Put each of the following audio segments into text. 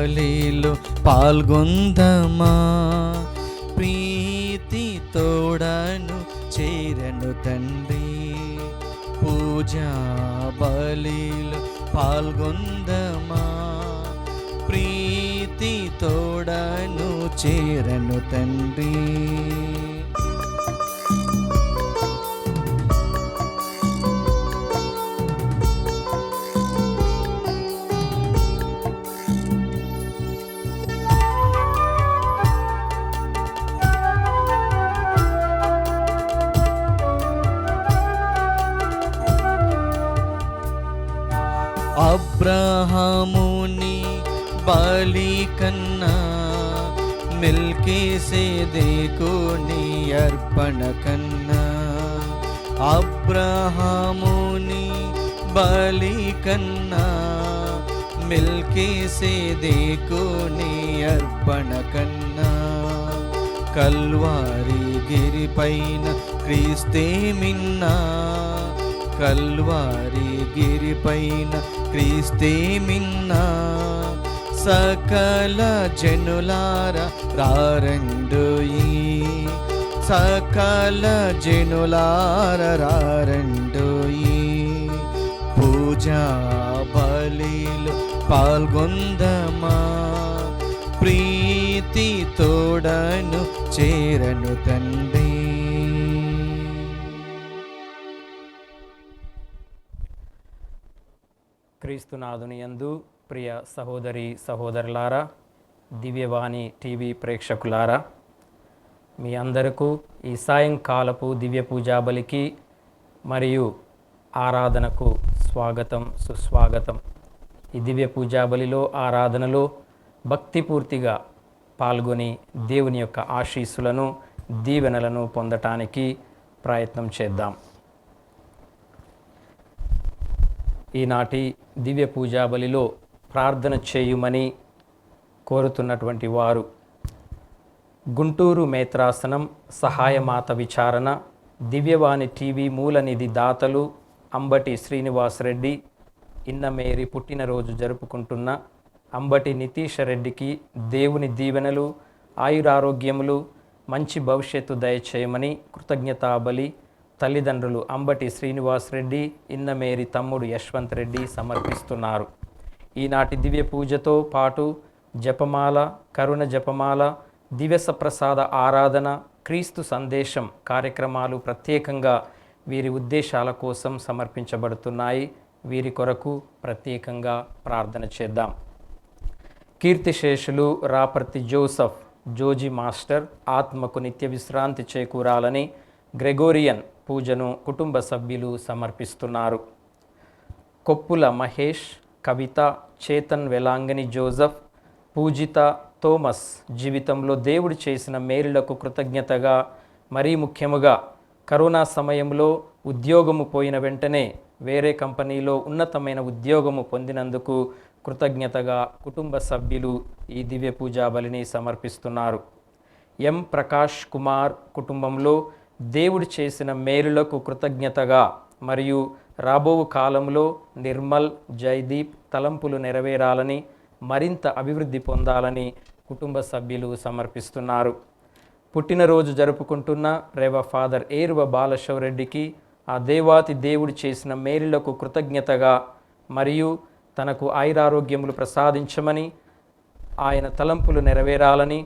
బలిలో పాల్గొందమా, ప్రీతి తోడను చేరను తండ్రి. పూజా బలిలో పాల్గొందమా, ప్రీతి తోడను చేరను తండ్రి. అబ్రహాముని బలి కన్నా మెల్కీసెదెకుని అర్పణ కన్నా, అబ్రహాముని బలి కన్నా మెల్కీసెదెకుని అర్పణ కన్నా, కల్వారి గిరిపైన క్రీస్తే మిన్నా, కల్వారి గిరిపైన క్రీస్తే మిన్నా. సకల జనులార రారండోయి, సకల జనులార రారండోయి. పూజా బలిలో పాల్గొందమా, ప్రీతి తోడను చేరను తండ్రి. క్రీస్తునాథుని యందు ప్రియ సహోదరి సహోదరులారా, దివ్యవాణి టీవీ ప్రేక్షకులారా, మీ అందరకు ఈ సాయంకాలపు దివ్య పూజా బలికి మరియు ఆరాధనకు స్వాగతం, సుస్వాగతం. ఈ దివ్య పూజా బలిలో, ఆరాధనలో భక్తిపూర్తిగా పాల్గొని దేవుని యొక్క ఆశీస్సులను, దీవెనలను పొందటానికి ప్రయత్నం చేద్దాం. ఈనాటి దివ్య పూజా బలిలో ప్రార్థన చేయుమని కోరుతున్నటువంటి వారు గుంటూరు మేత్రాసనం సహాయమాత విచారణ, దివ్యవాణి టీవీ మూలనిధి దాతలు అంబటి శ్రీనివాస్ రెడ్డి, ఇన్నమేరి పుట్టినరోజు జరుపుకుంటున్న అంబటి నితీష రెడ్డికి దేవుని దీవెనలు, ఆయురారోగ్యములు, మంచి భవిష్యత్తు దయచేయమని కృతజ్ఞతాబలి తల్లిదండ్రులు అంబటి శ్రీనివాస్ రెడ్డి, ఇన్నమేరి తమ్ముడు యశ్వంత్ రెడ్డి సమర్పిస్తున్నారు. ఈనాటి దివ్య పూజతో పాటు జపమాల, కరుణ జపమాల, దివ్యస ప్రసాద ఆరాధన, క్రీస్తు సందేశం కార్యక్రమాలు ప్రత్యేకంగా వీరి ఉద్దేశాల కోసం సమర్పించబడుతున్నాయి. వీరి కొరకు ప్రత్యేకంగా ప్రార్థన చేద్దాం. కీర్తిశేషులు రాపర్తి జోసఫ్ జోజీ మాస్టర్ ఆత్మకు నిత్య విశ్రాంతి చేకూరాలని గ్రెగోరియన్ పూజను కుటుంబ సభ్యులు సమర్పిస్తున్నారు. కొప్పుల మహేష్, కవిత, చేతన్ వెలాంగని జోసఫ్, పూజిత థోమస్ జీవితంలో దేవుడు చేసిన మేలులకు కృతజ్ఞతగా, మరీ ముఖ్యముగా కరోనా సమయంలో ఉద్యోగము పోయిన వెంటనే వేరే కంపెనీలో ఉన్నతమైన ఉద్యోగము పొందినందుకు కృతజ్ఞతగా కుటుంబ సభ్యులు ఈ దివ్య పూజా బలిని సమర్పిస్తున్నారు. ఎం ప్రకాష్ కుమార్ కుటుంబంలో దేవుడు చేసిన మేలులకు కృతజ్ఞతగా మరియు రాబో కాలంలో నిర్మల్, జైదీప్ తలంపులు నెరవేరాలని, మరింత అభివృద్ధి పొందాలని కుటుంబ సభ్యులు సమర్పిస్తున్నారు. పుట్టినరోజు జరుపుకుంటున్న రేవ ఫాదర్ ఏరువ బాలశౌరెడ్డికి ఆ దేవాతి దేవుడు చేసిన మేలులకు కృతజ్ఞతగా మరియు తనకు ఆయురారోగ్యములు ప్రసాదించమని, ఆయన తలంపులు నెరవేరాలని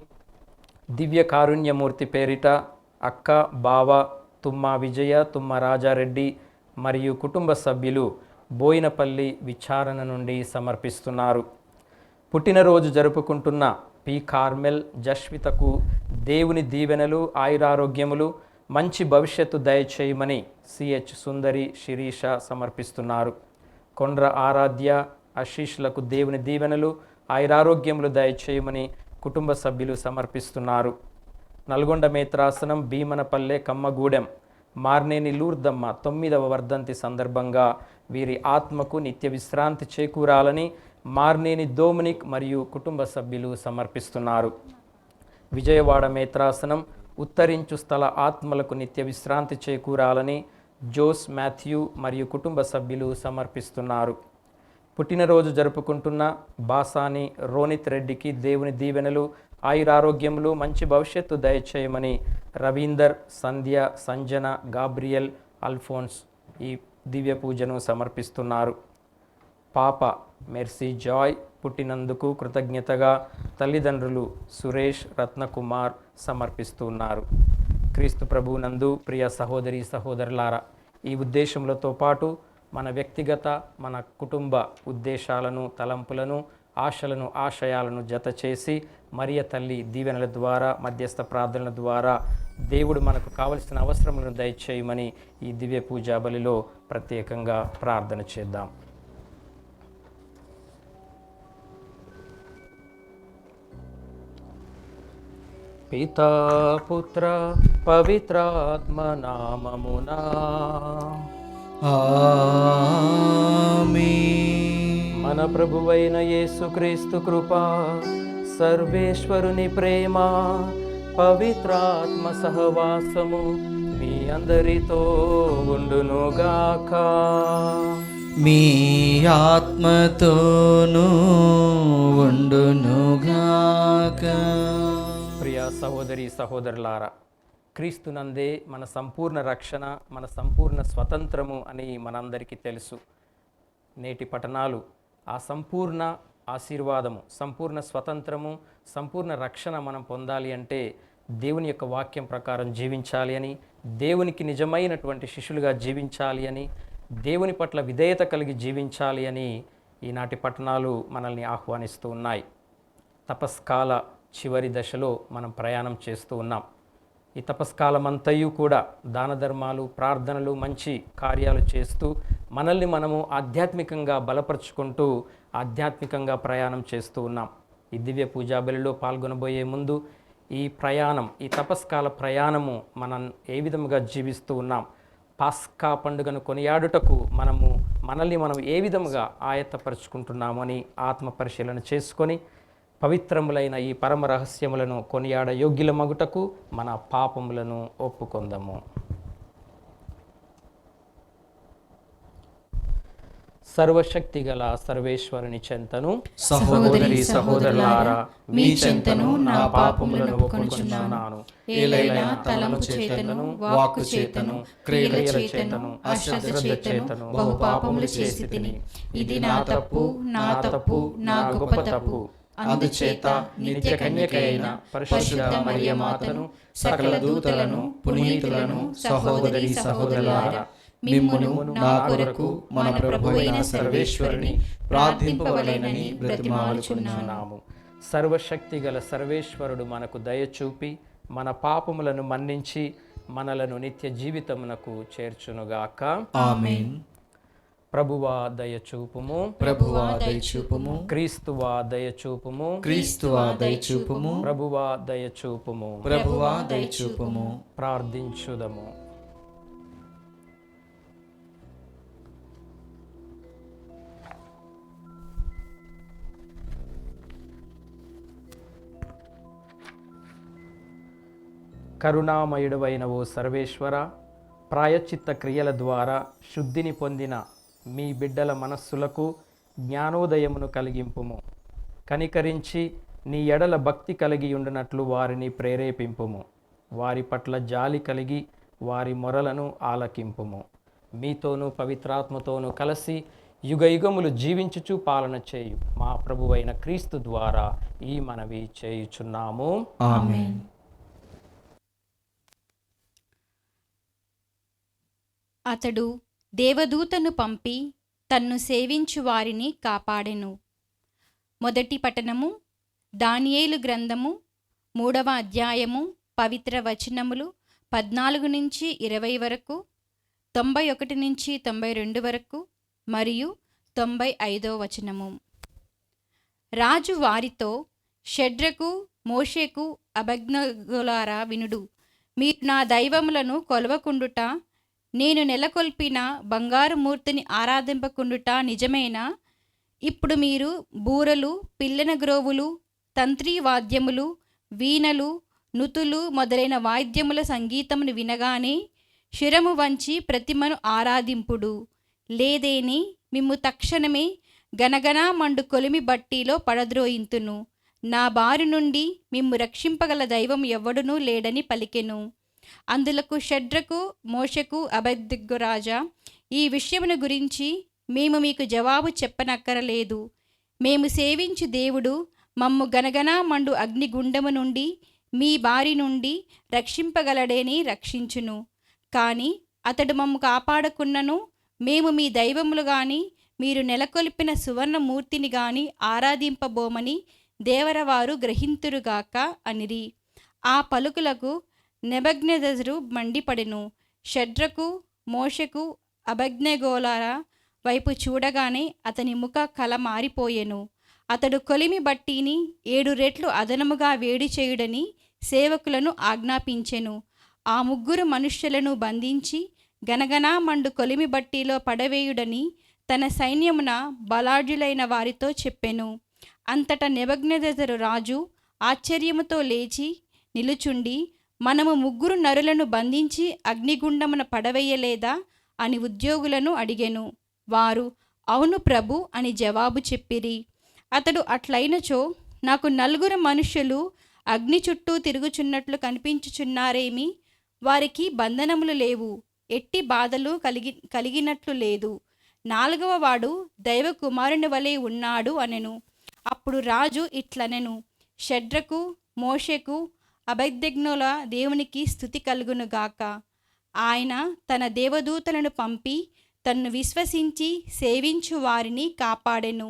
దివ్య కారుణ్యమూర్తి పేరిట అక్క, బావ, తుమ్మ విజయ, తుమ్మ రాజారెడ్డి మరియు కుటుంబ సభ్యులు బోయినపల్లి విచారణ నుండి సమర్పిస్తున్నారు. పుట్టినరోజు జరుపుకుంటున్న పి కార్మెల్ జస్వితకు దేవుని దీవెనలు, ఆయురారోగ్యములు, మంచి భవిష్యత్తు దయచేయమని సిహెచ్ సుందరి శిరీష సమర్పిస్తున్నారు. కొండ్ర ఆరాధ్య ఆశీష్లకు దేవుని దీవెనలు, ఆయురారోగ్యములు దయచేయమని కుటుంబ సభ్యులు సమర్పిస్తున్నారు. నల్గొండ మేత్రాసనం భీమనపల్లె కమ్మగూడెం మార్నేని లూర్దమ్మ 9వ వర్ధంతి సందర్భంగా వీరి ఆత్మకు నిత్య విశ్రాంతి చేకూరాలని మార్నేని డొమినిక్ మరియు కుటుంబ సభ్యులు సమర్పిస్తున్నారు. విజయవాడ మేత్రాసనం ఉత్తరించు స్థల ఆత్మలకు నిత్య విశ్రాంతి చేకూరాలని జోస్ మాథ్యూ మరియు కుటుంబ సభ్యులు సమర్పిస్తున్నారు. పుట్టినరోజు జరుపుకుంటున్న బాసాని రోనిత్ రెడ్డికి దేవుని దీవెనలు, ఆయురారోగ్యములు, మంచి భవిష్యత్తు దయచేయమని రవీందర్, సంధ్య, సంజన, గాబ్రియల్, అల్ఫోన్స్ ఈ దివ్య పూజను సమర్పిస్తున్నారు. పాప మెర్సీ జాయ్ పుట్టినందుకు కృతజ్ఞతగా తల్లిదండ్రులు సురేష్, రత్నకుమార్ సమర్పిస్తున్నారు. క్రీస్తు ప్రభువునందు ప్రియ సహోదరి సహోదరులారా, ఈ ఉద్దేశములతో పాటు మన వ్యక్తిగత, మన కుటుంబ ఉద్దేశాలను, తలంపులను, ఆశలను, ఆశయాలను జత చేసి మరియ తల్లి దీవెనల ద్వారా, మధ్యస్థ ప్రార్థనల ద్వారా దేవుడు మనకు కావలసిన అవసరములను దయచేయమని ఈ దివ్య పూజా బలిలో ప్రత్యేకంగా ప్రార్థన చేద్దాం. పితా పుత్ర పవిత్రాత్మ నామమునా ఆమేన్. మన ప్రభువైన యేసుక్రీస్తు కృప, సర్వేశ్వరుని ప్రేమ, పవిత్రాత్మ సహవాసము మీ అందరితో ఉండునుగాక. మీ ఆత్మతోనూ ఉండునుగాక. ప్రియ సహోదరి సహోదరులారా, క్రీస్తునందే మన సంపూర్ణ రక్షణ, మన సంపూర్ణ స్వతంత్రము అని మనందరికీ తెలుసు. నేటి పఠనాలు ఆ సంపూర్ణ ఆశీర్వాదము, సంపూర్ణ స్వతంత్రము, సంపూర్ణ రక్షణ మనం పొందాలి అంటే దేవుని యొక్క వాక్యం ప్రకారం జీవించాలి అని, దేవునికి నిజమైనటువంటి శిష్యులుగా జీవించాలి అని, దేవుని పట్ల విధేయత కలిగి జీవించాలి అని ఈనాటి పఠనాలు మనల్ని ఆహ్వానిస్తూ ఉన్నాయి. తపస్కాల చివరి దశలో మనం ప్రయాణం చేస్తూ ఉన్నాం. ఈ తపస్కాలమంతయు కూడా దాన ధర్మాలు, ప్రార్థనలు, మంచి కార్యాలు చేస్తూ మనల్ని మనము ఆధ్యాత్మికంగా బలపరుచుకుంటూ ఆధ్యాత్మికంగా ప్రయాణం చేస్తూ ఉన్నాం. ఈ దివ్య పూజా బలిలో పాల్గొనబోయే ముందు ఈ ప్రయాణం, ఈ తపస్కాల ప్రయాణము మనం ఏ విధముగా జీవిస్తూ ఉన్నాం, పాస్కా పండుగను కొనియాడుటకు మనల్ని మనం ఏ విధముగా ఆయత్తపరుచుకుంటున్నాము అని ఆత్మ పరిశీలన చేసుకొని పవిత్రములైన ఈ పరమ రహస్యములను కొనియాడ యోగ్యుల మగుటకు మన పాపములను ఒప్పుకొందము. సర్వశక్తి గల సర్వేశ్వరుని చెంతను, సహోదరి సహోదరులారా, మీ చెంతను నా పాపములను ఒప్పుకొనుచున్నాను. ఏలైనా తలము చేతను, వాక్కు చేతను, క్రియల చేతను, అశ్రద్ధ చేతను బహు పాపములు చేసి తిని. ఇది నా తప్పు, నా తప్పు, నా గొప్ప తప్పు. అందుచేత నిత్య కన్యకైన పరిశుద్ధ మరియ మాతను, సకల దూతలను, పునీతులను, సహోదరి సహోదరులారా, మిమ్మును నా కొరకు మన ప్రభువైన సర్వేశ్వరుని ప్రార్థింపవలెనని బ్రతిమాలుచున్నాము. సర్వశక్తి గల సర్వేశ్వరుడు మనకు దయచూపి మన పాపములను మన్నించి మనలను నిత్య జీవితమునకు చేర్చునుగాక. ఆమేన్. ప్రభువా దయచూపుము, ప్రభువా దయచూపుము, క్రీస్తువా దయచూపుము, క్రీస్తువా దయచూపుము, ప్రభువా దయచూపుము. ప్రభువా దయచూపుము. ప్రార్థించుదము. కరుణామయుడవైన ఓ సర్వేశ్వర, ప్రాయశ్చిత్త క్రియల ద్వారా శుద్ధిని పొందిన మీ బిడ్డల మనస్సులకు జ్ఞానోదయమును కలిగింపుము. కనికరించి నీ ఎడల భక్తి కలిగి ఉండునట్లు వారిని ప్రేరేపింపుము. వారి పట్ల జాలి కలిగి వారి మొరలను ఆలకింపుము. మీతోనూ పవిత్రాత్మతోనూ కలిసి యుగయుగములు జీవించుచు పాలన చేయు మా ప్రభువైన క్రీస్తు ద్వారా ఈ మనవి చేయుచున్నాము. ఆమేన్. అతడు దేవదూతను పంపి తన్ను సేవించు వారిని కాపాడెను. మొదటి పఠనము దానియేలు గ్రంథము 3వ అధ్యాయము పవిత్ర వచనములు 14 నుంచి 20 వరకు, 91 నుంచి 92 వరకు మరియు 95వ వచనము. రాజు వారితో, షడ్రకు, మోషేకు, అబేద్నెగోలారా వినుడు. మీరు నా దైవములను కొలవకుండుట, నేను నెలకొల్పిన బంగారు మూర్తిని ఆరాధింపకుండుట నిజమేనా? ఇప్పుడు మీరు బూరలు, పిల్లన గ్రోవులు, తంత్రీ వాద్యములు, వీణలు, నుతులు మొదలైన వాద్యముల సంగీతమును వినగానే శిరము వంచి ప్రతిమను ఆరాధింపుడు. లేదేని మిమ్ము తక్షణమే గనగనా మండు కొలిమి బట్టీలో పడద్రోయింతును. నా బారి నుండి మిమ్ము రక్షింపగల దైవం ఎవ్వడునూ లేడని పలికెను. అందులకు షడ్రకు, మోషకు, అబేద్నెగో రాజా, ఈ విషయమును గురించి మేము మీకు జవాబు చెప్పనక్కరలేదు. మేము సేవించు దేవుడు మమ్ము గనగనా మండు అగ్నిగుండము నుండి మీ బారి నుండి రక్షింపగలడేని రక్షించును. కాని అతడు మమ్ము కాపాడకున్నను మేము మీ దైవములు గాని మీరు నెలకొల్పిన సువర్ణమూర్తిని గాని ఆరాధింపబోమని దేవరవారు గ్రహింతురుగాక అనిరి. ఆ పలుకులకు నెబుకద్నెజరు మండిపడెను. షడ్రకు, మోషకు, అబేద్నెగోల వైపు చూడగానే అతని ముఖ కల మారిపోయెను. అతడు కొలిమి బట్టీని 7 రెట్లు అదనముగా వేడి చేయుడని సేవకులను ఆజ్ఞాపించెను. ఆ 3 మనుష్యులను బంధించి గనగనా మండు కొలిమి బట్టీలో పడవేయుడని తన సైన్యమున బలాఢ్యులైన వారితో చెప్పెను. అంతటా నెబుకద్నెజరు రాజు ఆశ్చర్యముతో లేచి నిలుచుండి, మనము 3 నరులను బంధించి అగ్నిగుండమున పడవేయలేదా అని ఉద్యోగులను అడిగెను. వారు అవును ప్రభు అని జవాబు చెప్పిరి. అతడు అట్లైనచో నాకు 4 మనుష్యులు అగ్ని చుట్టూ తిరుగుచున్నట్లు కనిపించుచున్నారేమి? వారికి బంధనములు లేవు, ఎట్టి బాధలు కలిగినట్లు లేదు. 4వ వాడు దైవ కుమారుని వలె ఉన్నాడు అనెను. అప్పుడు రాజు ఇట్లనెను, షడ్రకు, మోషకు, అబేద్నెగోల దేవునికి స్తుతి కలుగునుగాక. ఆయన తన దేవదూతలను పంపి తన్ను విశ్వసించి సేవించు వారిని కాపాడెను.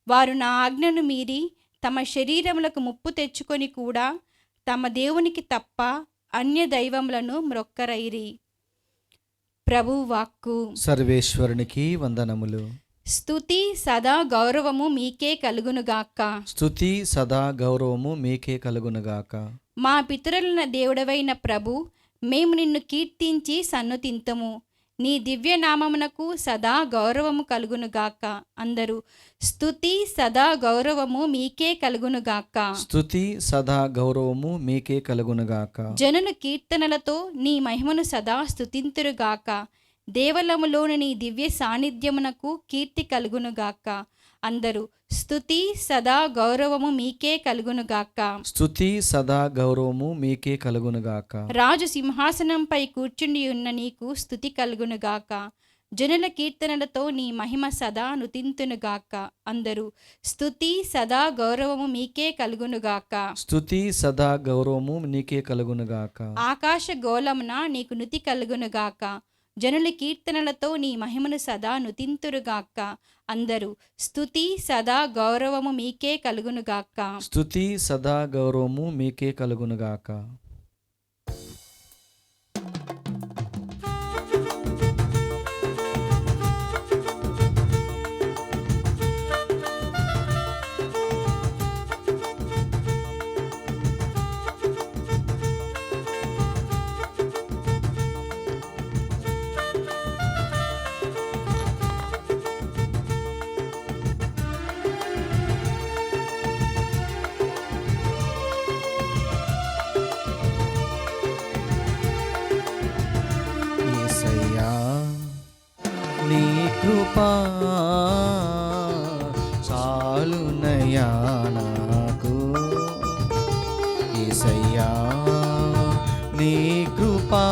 వారు నా ఆజ్ఞను మీరి తమ శరీరములకు ముప్పు తెచ్చుకొని కూడా తమ దేవునికి తప్ప అన్య దైవములను మ్రొక్కరైరి. ప్రభు వాక్కు. సర్వేశ్వరునికి వందనములు. స్తుతి సదా గౌరవము మీకే కలుగునుగాక. స్తుతి సదా గౌరవము మీకే కలుగునుగాక. మా పితరుల దేవుడవైన ప్రభు, మేము నిన్ను కీర్తించి సన్నుతింతుము. నీ దివ్యనామమునకు సదా గౌరవము కలుగునుగాక. అందరూ స్తుతి సదా గౌరవము మీకే కలుగునుగాక. స్తుతి సదా గౌరవము మీకే కలుగునుగాక. జనులు కీర్తనలతో నీ మహిమను సదా స్తుతింతురుగాక. దేవలములోని నీ దివ్య సాన్నిధ్యమునకు కీర్తి కలుగునుగాక. అందరూ స్తుతి సదా గౌరవము మీకే కలుగునుగాక. స్తుతి సదా గౌరవము మీకే కలుగునుగాక. రాజు సింహాసనంపై కూర్చుండి ఉన్న నీకు స్తుతి కలుగునుగాక. జనుల కీర్తనలతో నీ మహిమ సదా నుతింతునుగాక. అందరూ స్తుతి సదా గౌరవము మీకే కలుగునుగాక. స్తుతి సదా గౌరవము నీకే కలుగునుగాక. ఆకాశ గోళమున నీకు నుతి కలుగునుగాక. జనుల కీర్తనలతో నీ మహిమను సదా నుతింతురుగాక. అందరూ స్తుతి సదా గౌరవము మీకే కలుగునుగాక. స్తుతి సదా గౌరవము మీకే కలుగునుగాక. నీ కృపా చాలునయా నాకు. యేసయ్యా నీ కృపా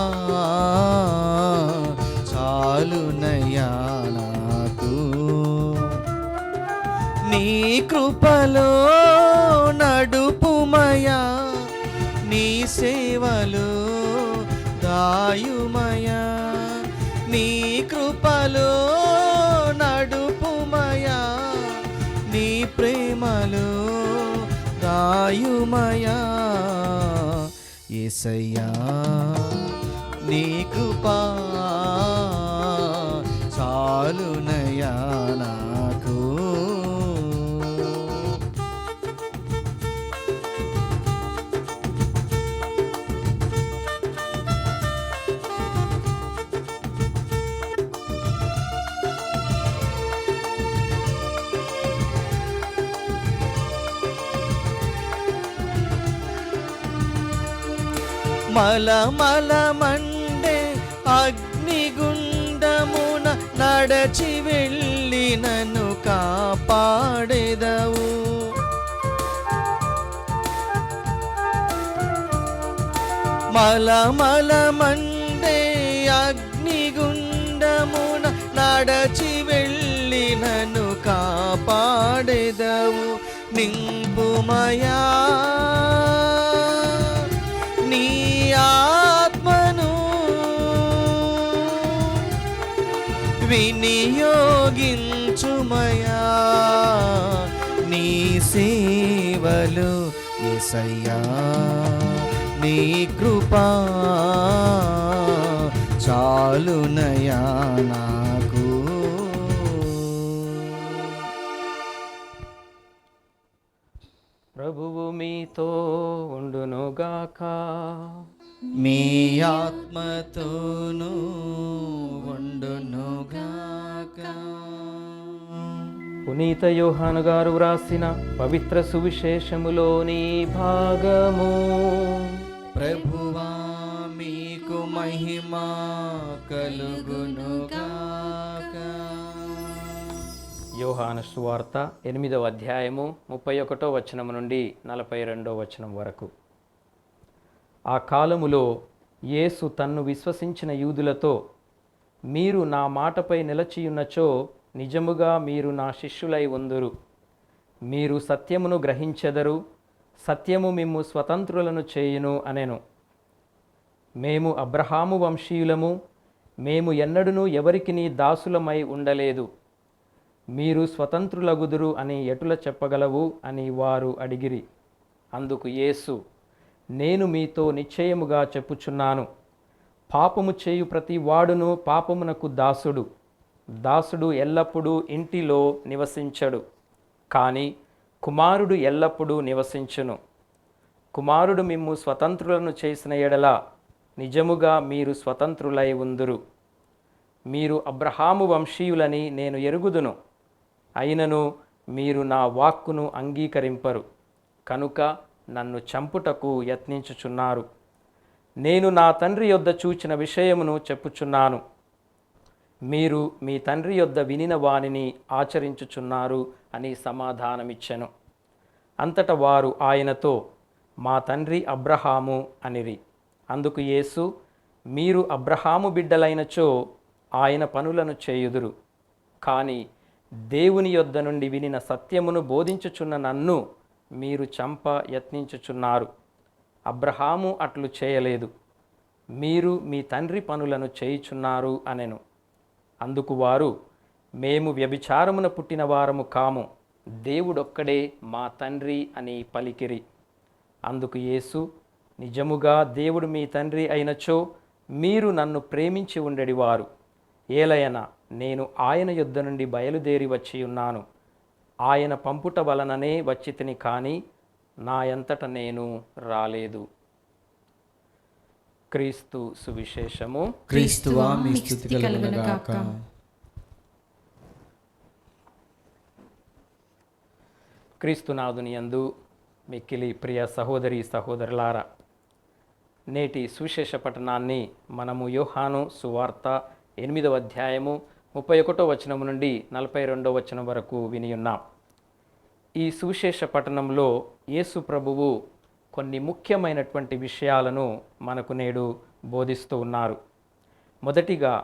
చాలునయా నాకు. నీ కృపలో నడుపుమయా, నీ సేవలో దాయుమయా. నీ కృపలో నడుపుమయా, నీ ప్రేమలో దాయుమయా. యేసయ్యా నీ కృపా చాలునయా నాకు. మలమల మండే అగ్నిగుండమున నడచి వెళ్ళి నన్ను కాపాడెదవు. మలమలమండే అగ్నిగుండమున నడచి వెళ్ళి నన్ను కాపాడెదవు. నింపుమయా నీ ఆత్మను, వినియోగించుమయా నీ సేవలు యేసయ్యా. నీ కృపా చాలునయా నాకు. ప్రభువు మీతో ఉండునుగాక. మీ ఆత్మతోనూ ఉండునుగాక. పునీత యోహాను గారు వ్రాసిన పవిత్ర సువిశేషములోని భాగము. ప్రభువా మీకు మహిమ కలుగునుగాక. యోహాను సువార్త 8వ అధ్యాయము 31వ వచనం నుండి 42వ వచనం వరకు. ఆ కాలములో యేసు తన్ను విశ్వసించిన యూదులతో, మీరు నా మాటపై నిలచియున్నచో నిజముగా మీరు నా శిష్యులై ఉందురు. మీరు సత్యమును గ్రహించెదరు, సత్యము మిమ్ము స్వతంత్రులను చేయును అనెను. మేము అబ్రహాము వంశీయులము, మేము ఎన్నడూనూ ఎవరికిని దాసులమై ఉండలేదు. మీరు స్వతంత్రులగుదురు అని ఎటుల చెప్పగలవు అని వారు అడిగిరి. అందుకు యేసు, నేను మీతో నిశ్చయముగా చెప్పుచున్నాను, పాపము చేయు ప్రతి వాడును పాపమునకు దాసుడు. దాసుడు ఎల్లప్పుడూ ఇంటిలో నివసించడు, కానీ కుమారుడు ఎల్లప్పుడూ నివసించును. కుమారుడు మిమ్ము స్వతంత్రులను చేసిన ఎడల నిజముగా మీరు స్వతంత్రులై ఉందురు. మీరు అబ్రహాము వంశీయులని నేను ఎరుగుదును, అయినను మీరు నా వాక్కును అంగీకరింపరు, కనుక నన్ను చంపుటకు యత్నించుచున్నారు. నేను నా తండ్రి యొద్ద చూచిన విషయమును చెప్పుచున్నాను, మీరు మీ తండ్రి యొద్ద వినిన వానిని ఆచరించుచున్నారు అని సమాధానమిచ్చెను. అంతట వారు ఆయనతో, మా తండ్రి అబ్రహాము అనిరి. అందుకు యేసు, మీరు అబ్రహాము బిడ్డలైనచో ఆయన పనులను చేయుదురు. కానీ దేవుని యొద్ద నుండి వినిన సత్యమును బోధించుచున్న నన్ను మీరు చంప యత్నించుచున్నారు. అబ్రహాము అట్లు చేయలేదు, మీరు మీ తండ్రి పనులను చేయుచున్నారు అనెను. అందుకు వారు, మేము వ్యభిచారమున పుట్టిన వారము కాము, దేవుడొక్కడే మా తండ్రి అని పలికిరి. అందుకు యేసు, నిజముగా దేవుడు మీ తండ్రి అయినచో మీరు నన్ను ప్రేమించి ఉండెడివారు. ఏలయన నేను ఆయన యొద్ద నుండి బయలుదేరి వచ్చి ఉన్నాను. ఆయన పంపుట వలననే వచ్చితిని, కానీ నా యంతట నేను రాలేదు. క్రీస్తు సువిశేషము. క్రీస్తువా మీ స్తుతి కలుగునుగాక. క్రీస్తునాథుని యందు మిక్కిలి ప్రియ సహోదరి సహోదరులారా, నేటి సువిశేష పఠనాన్ని మనము యోహాను సువార్త 8వ అధ్యాయము 31వ వచనం నుండి 42వ వచనం వరకు వినియున్నాం. ఈ సువిశేష పఠనంలో యేసు ప్రభువు కొన్ని ముఖ్యమైనటువంటి విషయాలను మనకు నేడు బోధిస్తూ ఉన్నారు. మొదటిగా,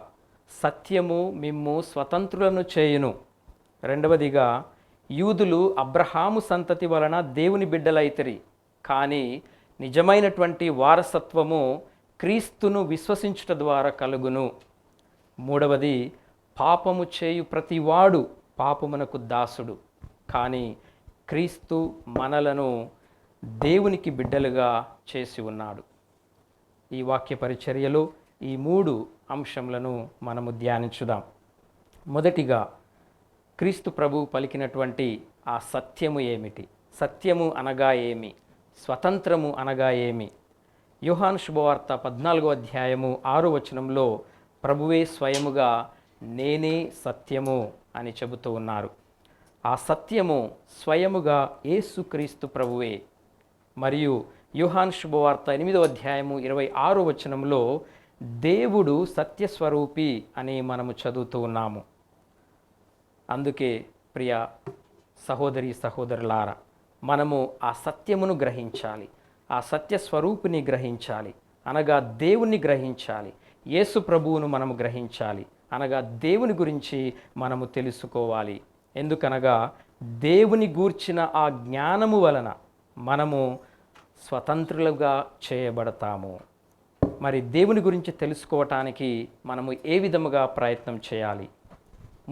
సత్యము మిమ్ము స్వతంత్రులను చేయును. రెండవదిగా, యూదులు అబ్రహాము సంతతి వలన దేవుని బిడ్డలైతిరి, కానీ నిజమైనటువంటి వారసత్వము క్రీస్తును విశ్వసించుట ద్వారా కలుగును. మూడవది, పాపము చేయు ప్రతివాడు పాపమునకు దాసుడు, కానీ క్రీస్తు మనలను దేవునికి బిడ్డలుగా చేసి ఉన్నాడు. ఈ వాక్య పరిచర్యలో ఈ 3 అంశములను మనము ధ్యానించుదాం. మొదటిగా, క్రీస్తు ప్రభు పలికినటువంటి ఆ సత్యము ఏమిటి? సత్యము అనగా ఏమి? స్వతంత్రము అనగా ఏమి? యోహాను శుభవార్త 14వ అధ్యాయము 6వ వచనంలో ప్రభువే స్వయముగా నేనే సత్యము అని చెబుతూ ఉన్నారు. ఆ సత్యము స్వయముగా యేసుక్రీస్తు ప్రభువే. మరియు యోహాను శుభవార్త 8వ అధ్యాయము 26వ వచనంలో దేవుడు సత్యస్వరూపి అని మనము చదువుతూ ఉన్నాము. అందుకే ప్రియ సహోదరి సహోదరులారా, మనము ఆ సత్యమును గ్రహించాలి, ఆ సత్య స్వరూపిని గ్రహించాలి, అనగా దేవుణ్ణి గ్రహించాలి, యేసు ప్రభువును మనము గ్రహించాలి, అనగా దేవుని గురించి మనము తెలుసుకోవాలి. ఎందుకనగా దేవుని గూర్చిన ఆ జ్ఞానము వలన మనము స్వతంత్రులుగా చేయబడతాము. మరి దేవుని గురించి తెలుసుకోవటానికి మనము ఏ విధముగా ప్రయత్నం చేయాలి?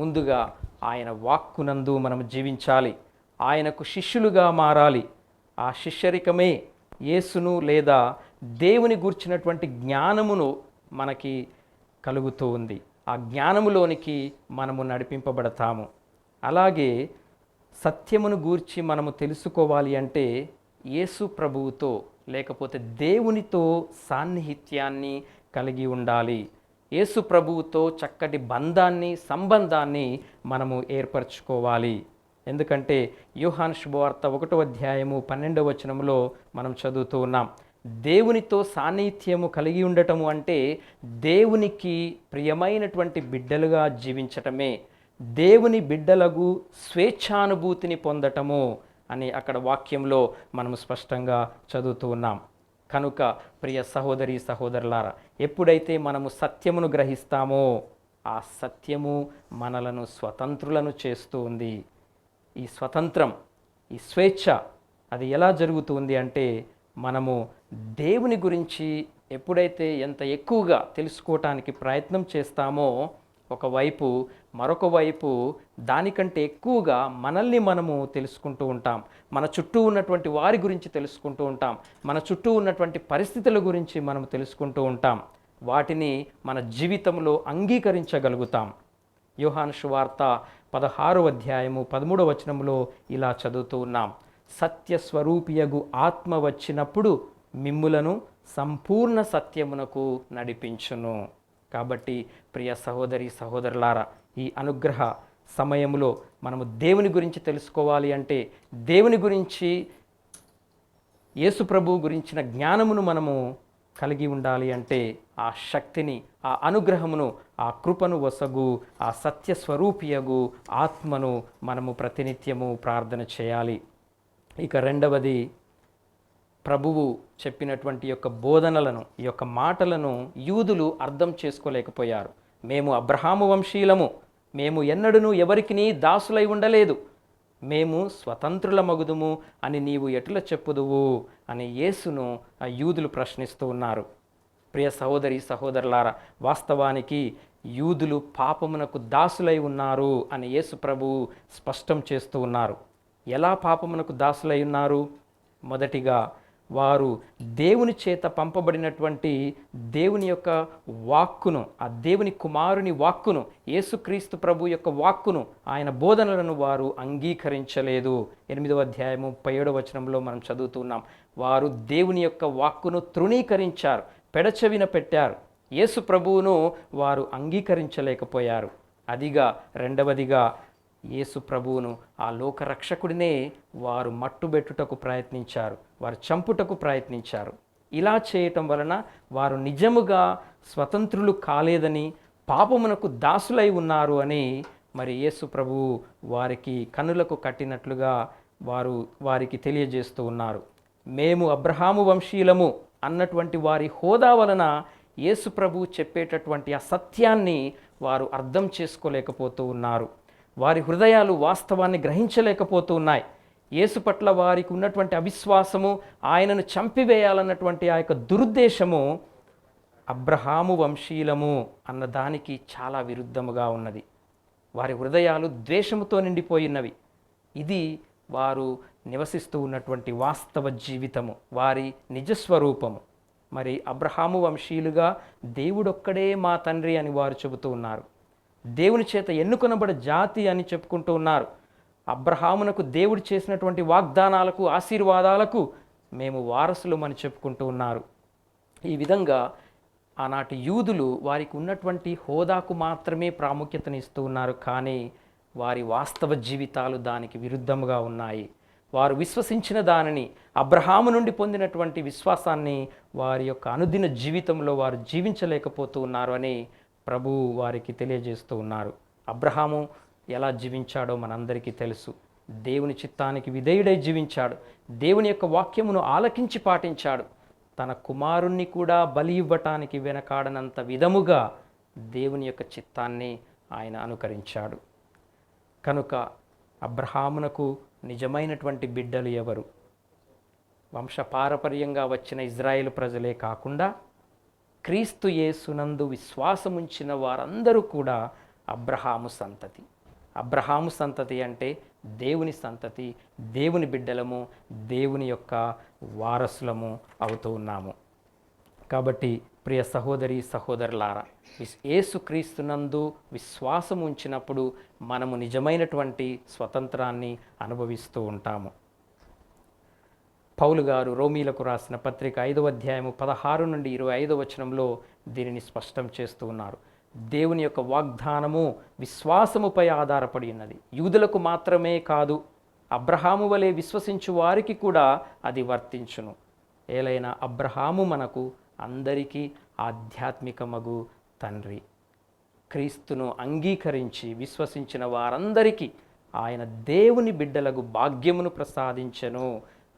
ముందుగా ఆయన వాక్కునందు మనము జీవించాలి, ఆయనకు శిష్యులుగా మారాలి. ఆ శిష్యరికమే యేసును లేదా దేవుని గూర్చినటువంటి జ్ఞానమును మనకి కలుగుతూ ఉంది. ఆ జ్ఞానములోనికి మనము నడిపింపబడతాము. అలాగే సత్యమును గూర్చి మనము తెలుసుకోవాలి అంటే యేసు ప్రభువుతో లేకపోతే దేవునితో సాన్నిహిత్యాన్ని కలిగి ఉండాలి. యేసు ప్రభువుతో చక్కటి బంధాన్ని, సంబంధాన్ని మనము ఏర్పరచుకోవాలి. ఎందుకంటే యోహాను శుభవార్త 1వ అధ్యాయము 12వ వచనంలో మనం చదువుతూ ఉన్నాం, దేవునితో సాన్నిహిత్యము కలిగి ఉండటము అంటే దేవునికి ప్రియమైనటువంటి బిడ్డలుగా జీవించటమే, దేవుని బిడ్డలకు స్వేచ్ఛానుభూతిని పొందటము అని అక్కడ వాక్యంలో మనము స్పష్టంగా చదువుతూ ఉన్నాం. కనుక ప్రియ సహోదరి సహోదరులారా, ఎప్పుడైతే మనము సత్యమును గ్రహిస్తామో ఆ సత్యము మనలను స్వతంత్రులను చేస్తూ ఉంది. ఈ స్వతంత్రం, ఈ స్వేచ్ఛ అది ఎలా జరుగుతుంది అంటే మనము దేవుని గురించి ఎప్పుడైతే ఎంత ఎక్కువగా తెలుసుకోవటానికి ప్రయత్నం చేస్తామో ఒకవైపు, మరొక వైపు దానికంటే ఎక్కువగా మనల్ని మనము తెలుసుకుంటూ ఉంటాం. మన చుట్టూ ఉన్నటువంటి వారి గురించి తెలుసుకుంటూ ఉంటాం, మన చుట్టూ ఉన్నటువంటి పరిస్థితుల గురించి మనం తెలుసుకుంటూ ఉంటాం. వాటిని మన జీవితంలో అంగీకరించగలుగుతాం. యోహాను సువార్త 16వ అధ్యాయము 13వ వచనంలో ఇలా చదువుతూ ఉన్నాం, సత్యస్వరూపియగు ఆత్మ వచ్చినప్పుడు మిమ్ములను సంపూర్ణ సత్యమునకు నడిపించును. కాబట్టి ప్రియ సహోదరి సహోదరులారా, ఈ అనుగ్రహ సమయంలో మనము దేవుని గురించి తెలుసుకోవాలి అంటే, దేవుని గురించి, యేసు ప్రభువు గురించిన జ్ఞానమును మనము కలిగి ఉండాలి అంటే ఆ శక్తిని, ఆ అనుగ్రహమును, ఆ కృపను వసగు ఆ సత్యస్వరూపియగు ఆత్మను మనము ప్రతినిత్యము ప్రార్థన చేయాలి. ఇక రెండవది, ప్రభువు చెప్పినటువంటి యొక్క బోధనలను, ఈ యొక్క మాటలను యూదులు అర్థం చేసుకోలేకపోయారు. మేము అబ్రహాము వంశీయులము, మేము ఎన్నడూను ఎవరికిని దాసులై ఉండలేదు, మేము స్వతంత్రుల మగుదుము అని నీవు ఎట్లా చెప్పుదువు అని యేసును ఆ యూదులు ప్రశ్నిస్తూ ఉన్నారు. ప్రియ సహోదరి సహోదరులారా, వాస్తవానికి యూదులు పాపమునకు దాసులై ఉన్నారు అని యేసు ప్రభువు స్పష్టం చేస్తూ ఉన్నారు. ఎలా పాపమునకు దాసులై ఉన్నారు? మొదటిగా వారు దేవుని చేత పంపబడినటువంటి దేవుని యొక్క వాక్కును, ఆ దేవుని కుమారుని వాక్కును, యేసుక్రీస్తు ప్రభు యొక్క వాక్కును, ఆయన బోధనలను వారు అంగీకరించలేదు. 8వ అధ్యాయము 17వ వచనంలో మనం చదువుతున్నాం, వారు దేవుని యొక్క వాక్కును తృణీకరించారు, పెడచెవిన పెట్టారు. యేసు ప్రభువును వారు అంగీకరించలేకపోయారు. అదిగా రెండవదిగా యేసు ప్రభువును, ఆ లోకరక్షకుడినే వారు మట్టుబెట్టుటకు ప్రయత్నించారు, వారు చంపుటకు ప్రయత్నించారు. ఇలా చేయటం వలన వారు నిజముగా స్వతంత్రులు కాలేదని, పాపమునకు దాసులై ఉన్నారు అని మరి యేసు ప్రభువు వారికి కన్నులకు కట్టినట్లుగా వారికి తెలియజేస్తూ ఉన్నారు. మేము అబ్రహాము వంశీయులము అన్నటువంటి వారి హోదా వలన యేసు ప్రభువు చెప్పేటటువంటి ఆ సత్యాన్ని వారు అర్థం చేసుకోలేకపోతూ ఉన్నారు. వారి హృదయాలు వాస్తవాన్ని గ్రహించలేకపోతూ ఉన్నాయి. యేసు పట్ల వారికి ఉన్నటువంటి అవిశ్వాసము, ఆయనను చంపివేయాలన్నటువంటి ఆ యొక్క దురుద్దేశము అబ్రహాము వంశీయులము అన్నదానికి చాలా విరుద్ధముగా ఉన్నది. వారి హృదయాలు ద్వేషముతో నిండిపోయినవి. ఇది వారు నివసిస్తూ ఉన్నటువంటి వాస్తవ జీవితము, వారి నిజస్వరూపము. మరి అబ్రహాము వంశీయులుగా దేవుడొక్కడే మా తండ్రి అని వారు చెబుతూ ఉన్నారు. దేవుని చేత ఎన్నుకొనబడే జాతి అని చెప్పుకుంటూ ఉన్నారు. అబ్రహామునకు దేవుడు చేసినటువంటి వాగ్దానాలకు, ఆశీర్వాదాలకు మేము వారసులమని చెప్పుకుంటూ ఉన్నారు. ఈ విధంగా ఆనాటి యూదులు వారికి ఉన్నటువంటి హోదాకు మాత్రమే ప్రాముఖ్యతనిస్తూ ఉన్నారు, కానీ వారి వాస్తవ జీవితాలు దానికి విరుద్ధముగా ఉన్నాయి. వారు విశ్వసించిన దానిని, అబ్రహాము నుండి పొందినటువంటి విశ్వాసాన్ని వారి యొక్క అనుదిన జీవితంలో వారు జీవించలేకపోతూ ఉన్నారు అని ప్రభువు వారికి తెలియజేస్తూ ఉన్నారు. అబ్రహాము ఎలా జీవించాడో మనందరికీ తెలుసు. దేవుని చిత్తానికి విధేయుడై జీవించాడు. దేవుని యొక్క వాక్యమును ఆలకించి పాటించాడు. తన కుమారుణ్ణి కూడా బలి ఇవ్వటానికి వెనకాడనంత విధముగా దేవుని యొక్క చిత్తాన్ని ఆయన అనుకరించాడు. కనుక అబ్రహామునకు నిజమైనటువంటి బిడ్డలు ఎవరు? వంశపారపర్యంగా వచ్చిన ఇజ్రాయేలు ప్రజలే కాకుండా క్రీస్తు యేసునందు విశ్వాసముంచిన వారందరూ కూడా అబ్రహాము సంతతి. అబ్రహాము సంతతి అంటే దేవుని సంతతి, దేవుని బిడ్డలము, దేవుని యొక్క వారసులము అవుతూ ఉన్నాము. కాబట్టి ప్రియ సహోదరి సహోదరులారా, యేసుక్రీస్తునందు విశ్వాసం ఉంచినప్పుడు మనము నిజమైనటువంటి స్వతంత్రాన్ని అనుభవిస్తూ ఉంటాము. పౌలు గారు రోమీలకు రాసిన పత్రిక 5వ అధ్యాయము 16 నుండి 25వ వచనంలో దీనిని స్పష్టం చేస్తూ ఉన్నారు. దేవుని యొక్క వాగ్దానము విశ్వాసముపై ఆధారపడి ఉన్నది. యూదులకు మాత్రమే కాదు, అబ్రహాము వలె విశ్వసించు వారికి కూడా అది వర్తించును. ఏలైనా అబ్రహాము మనకు అందరికీ ఆధ్యాత్మికమగు తండ్రి. క్రీస్తును అంగీకరించి విశ్వసించిన వారందరికీ ఆయన దేవుని బిడ్డలకు భాగ్యమును ప్రసాదించెను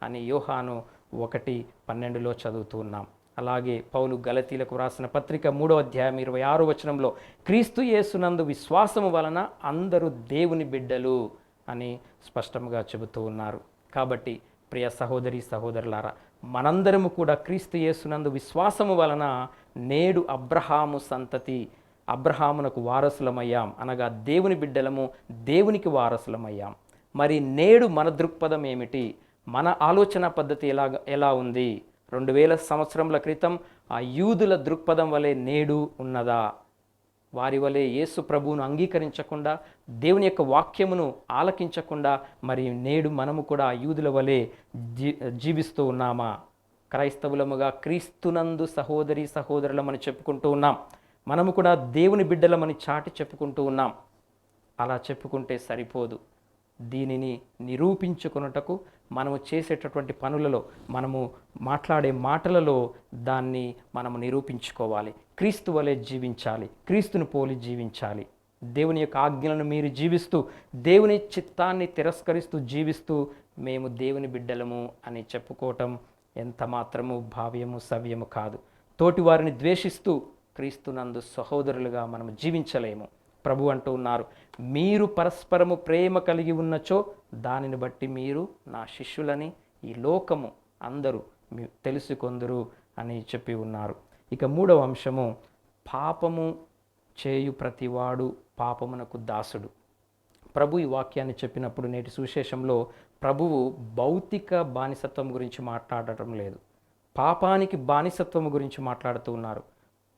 అని యోహాను 1:12 చదువుతూ ఉన్నాం. అలాగే పౌలు గలతీలకు రాసిన పత్రిక 3వ అధ్యాయం 26వ వచనంలో క్రీస్తు యేసునందు విశ్వాసము వలన అందరూ దేవుని బిడ్డలు అని స్పష్టంగా చెబుతూ ఉన్నారు. కాబట్టి ప్రియ సహోదరి సహోదరులారా, మనందరము కూడా క్రీస్తు యేసునందు విశ్వాసము వలన నేడు అబ్రహాము సంతతి, అబ్రహామునకు వారసులమయ్యాం, అనగా దేవుని బిడ్డలము, దేవునికి వారసులమయ్యాం. మరి నేడు మన దృక్పథం ఏమిటి? మన ఆలోచన పద్ధతి ఎలా ఉంది? 2000 సంవత్సరముల క్రితం ఆ యూదుల దృక్పథం వలె నేడు ఉన్నదా? వారి వలె యేసు ప్రభువును అంగీకరించకుండా, దేవుని యొక్క వాక్యమును ఆలకించకుండా మరి నేడు మనము కూడా ఆ యూదుల వలె జీవిస్తూ ఉన్నామా? క్రైస్తవులముగా క్రీస్తునందు సహోదరి సహోదరులమని చెప్పుకుంటూ ఉన్నాం. మనము కూడా దేవుని బిడ్డలమని చాటి చెప్పుకుంటూ ఉన్నాం. అలా చెప్పుకుంటే సరిపోదు. దీనిని నిరూపించుకొనుటకు మనము చేసేటటువంటి పనులలో, మనము మాట్లాడే మాటలలో దాన్ని మనము నిరూపించుకోవాలి. క్రీస్తు వలె జీవించాలి, క్రీస్తును పోలి జీవించాలి. దేవుని యొక్క ఆజ్ఞలను మీరు జీవిస్తూ, దేవుని చిత్తాన్ని తిరస్కరిస్తూ జీవిస్తూ మేము దేవుని బిడ్డలము అని చెప్పుకోవటం ఎంత మాత్రము భావ్యము సవ్యము కాదు. తోటి వారిని ద్వేషిస్తూ క్రీస్తునందు సహోదరులుగా మనము జీవించలేము. ప్రభు అంటూ ఉన్నారు, మీరు పరస్పరము ప్రేమ కలిగి ఉన్నచో దానిని బట్టి మీరు నా శిష్యులని ఈ లోకము అందరూ తెలుసుకొందురు అని చెప్పి ఉన్నారు. ఇక 3వ అంశము, పాపము చేయు ప్రతివాడు పాపమునకు దాసుడు. ప్రభు ఈ వాక్యాన్ని చెప్పినప్పుడు నేటి సువిశేషంలో ప్రభువు భౌతిక బానిసత్వం గురించి మాట్లాడటం లేదు, పాపానికి బానిసత్వం గురించి మాట్లాడుతూ ఉన్నారు.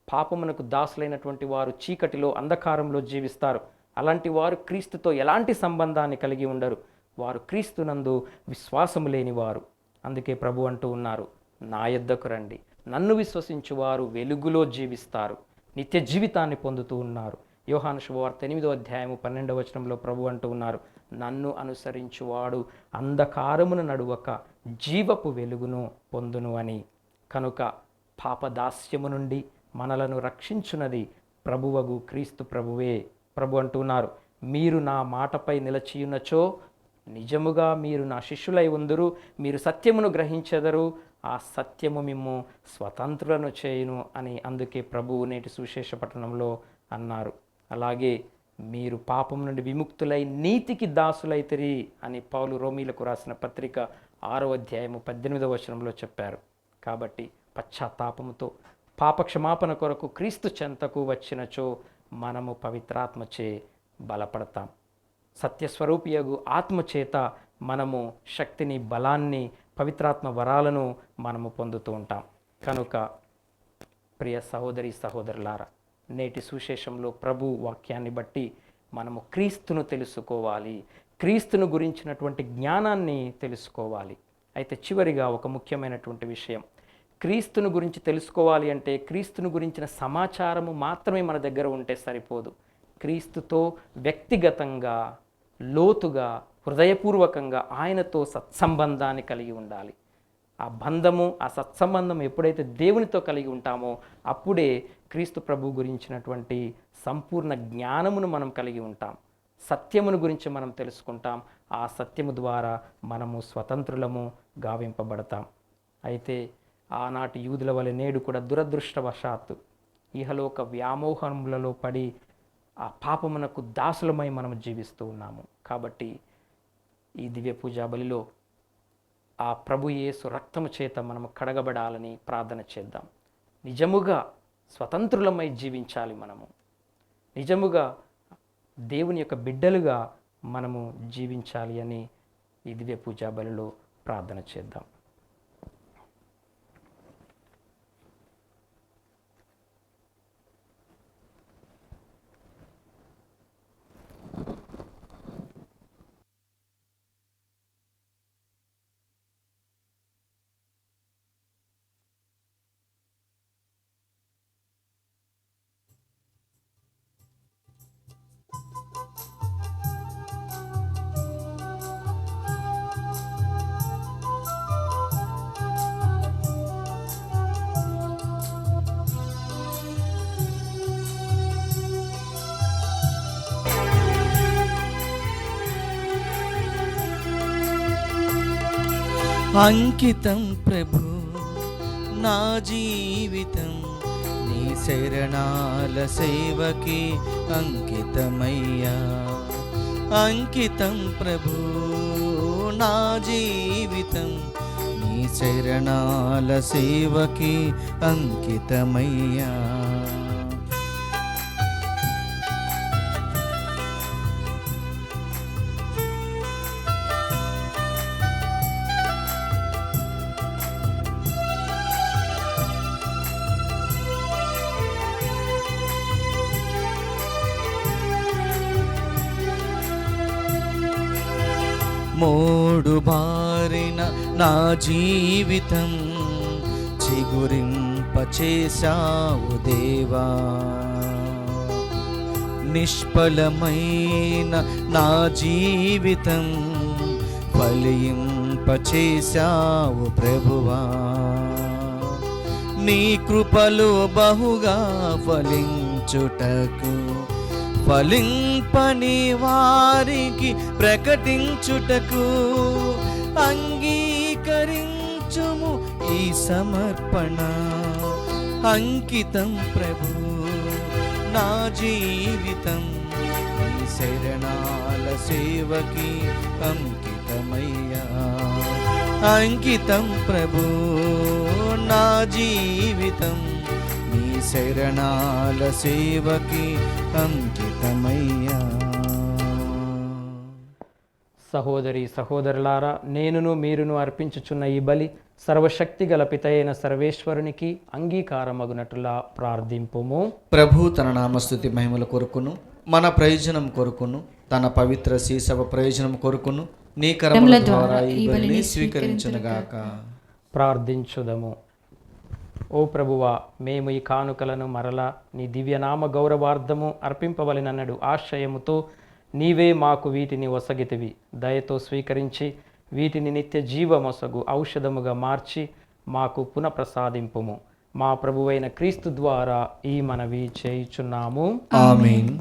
పాపమునకు దాసులైనటువంటి వారు చీకటిలో, అంధకారంలో జీవిస్తారు. అలాంటి వారు క్రీస్తుతో ఎలాంటి సంబంధాన్ని కలిగి ఉండరు. వారు క్రీస్తునందు విశ్వాసము లేనివారు. అందుకే ప్రభు అంటూ ఉన్నారు, నా యొద్దకు రండి, నన్ను విశ్వసించువారు వెలుగులో జీవిస్తారు, నిత్య జీవితాన్ని పొందుతూ ఉన్నారు. యోహాను శుభవార్త 8వ అధ్యాయము 12వ వచనంలో ప్రభు అంటూ ఉన్నారు, నన్ను అనుసరించువాడు అంధకారమును నడువక జీవపు వెలుగును పొందును అని. కనుక పాపదాస్యము నుండి మనలను రక్షించున్నది ప్రభువగు క్రీస్తు ప్రభువే. ప్రభు అంటున్నారు, మీరు నా మాటపై నిలచియున్నచో నిజముగా మీరు నా శిష్యులై ఉందురు, మీరు సత్యమును గ్రహించెదరు, ఆ సత్యము మిమ్ము స్వతంత్రులను చేయును అని అందుకే ప్రభువు నేటి సువిశేష పట్టణంలో అన్నారు. అలాగే మీరు పాపం నుండి విముక్తులై నీతికి దాసులైతిరి అని పౌలు రోమీలకు రాసిన పత్రిక 6వ అధ్యాయము 18వ వచనంలో చెప్పారు. కాబట్టి పశ్చాత్తాపముతో పాపక్షమాపణ కొరకు క్రీస్తు చెంతకు వచ్చినచో మనము పవిత్రాత్మచే బలపడతాం. సత్యస్వరూపియగు ఆత్మచేత మనము శక్తిని, బలాన్ని, పవిత్రాత్మ వరాలను మనము పొందుతూ ఉంటాం. కనుక ప్రియ సహోదరి సహోదరులారా, నేటి సువిశేషంలో ప్రభు వాక్యాన్ని బట్టి మనము క్రీస్తును తెలుసుకోవాలి, క్రీస్తును గురించినటువంటి జ్ఞానాన్ని తెలుసుకోవాలి. అయితే చివరిగా ఒక ముఖ్యమైనటువంటి విషయం, క్రీస్తును గురించి తెలుసుకోవాలి అంటే క్రీస్తును గురించిన సమాచారము మాత్రమే మన దగ్గర ఉంటే సరిపోదు. క్రీస్తుతో వ్యక్తిగతంగా, లోతుగా, హృదయపూర్వకంగా ఆయనతో సత్సంబంధాన్ని కలిగి ఉండాలి. ఆ బంధము, ఆ సత్సంబంధం ఎప్పుడైతే దేవునితో కలిగి ఉంటామో అప్పుడే క్రీస్తు ప్రభు గురించినటువంటి సంపూర్ణ జ్ఞానమును మనం కలిగి ఉంటాం. సత్యమును గురించి మనం తెలుసుకుంటాం. ఆ సత్యము ద్వారా మనము స్వతంత్రులము గావింపబడతాం. అయితే ఆనాటి యూదుల వలె నేడు కూడా దురదృష్టవశాత్తు ఇహలోక వ్యామోహములలో పడి ఆ పాపమునకు దాసులమై మనం జీవిస్తూ ఉన్నాము. కాబట్టి ఈ దివ్య పూజా బలిలో ఆ ప్రభు యేసు రక్తము చేత మనము కడగబడాలని ప్రార్థన చేద్దాం. నిజముగా స్వతంత్రులమై జీవించాలి. మనము నిజముగా దేవుని యొక్క బిడ్డలుగా మనము జీవించాలి అని ఈ దివ్య పూజా బలిలో ప్రార్థన చేద్దాం. అంకితం ప్రభు నా జీవితం నీ శరణాల సేవకి అంకితమయ్యా. అంకితం ప్రభు నా జీవితం నీ శరణాల సేవకి అంకితమయ్యా. మోడు బారిన నా జీవితం చిగురింపచేశావు దేవా. నిష్ఫలమైన నా జీవితం ఫలింపచేశావు ప్రభువా. నీ కృపలు బహుగా ఫలించుటకు ఫలింపని వారికి ప్రకటించుటకు అంగీకరించుము ఈ సమర్పణ. అంకితం ప్రభు నా జీవితం నీ శరణాల సేవకి అంకితమయ్యా. అంకితం ప్రభు నా జీవితం నీ శరణాల సేవకి అంకితమయ్యా. సహోదరి సహోదరులారా, నేనును మీరును అర్పించుచున్న ఈ బలి సర్వశక్తి గల పితయైన సర్వేశ్వరునికి అంగీకారమగునట్లుగా ప్రార్థింపుము. ప్రభు తన నామస్తుతి మహిమల కొరకును మన ప్రయోజనం కొరకును తన పవిత్ర శీసవ ప్రయోజనం కొరకును నీ కర్మల ద్వారా ఈ బలిని స్వీకరించునుగాక. ప్రార్థించుదము. ఓ ప్రభువా, మేము ఈ కానుకలను మరలా నీ దివ్యనామ గౌరవార్థము అర్పింపవలెనన్నడు ఆశయముతో నీవే మాకు వీటిని ఒసగితివి. దయతో స్వీకరించి వీటిని నిత్య జీవమొసగు ఔషధముగా మార్చి మాకు పునఃప్రసాదింపుము. మా ప్రభువైన క్రీస్తు ద్వారా ఈ మనవి చేయుచున్నాము. ఆమేన్.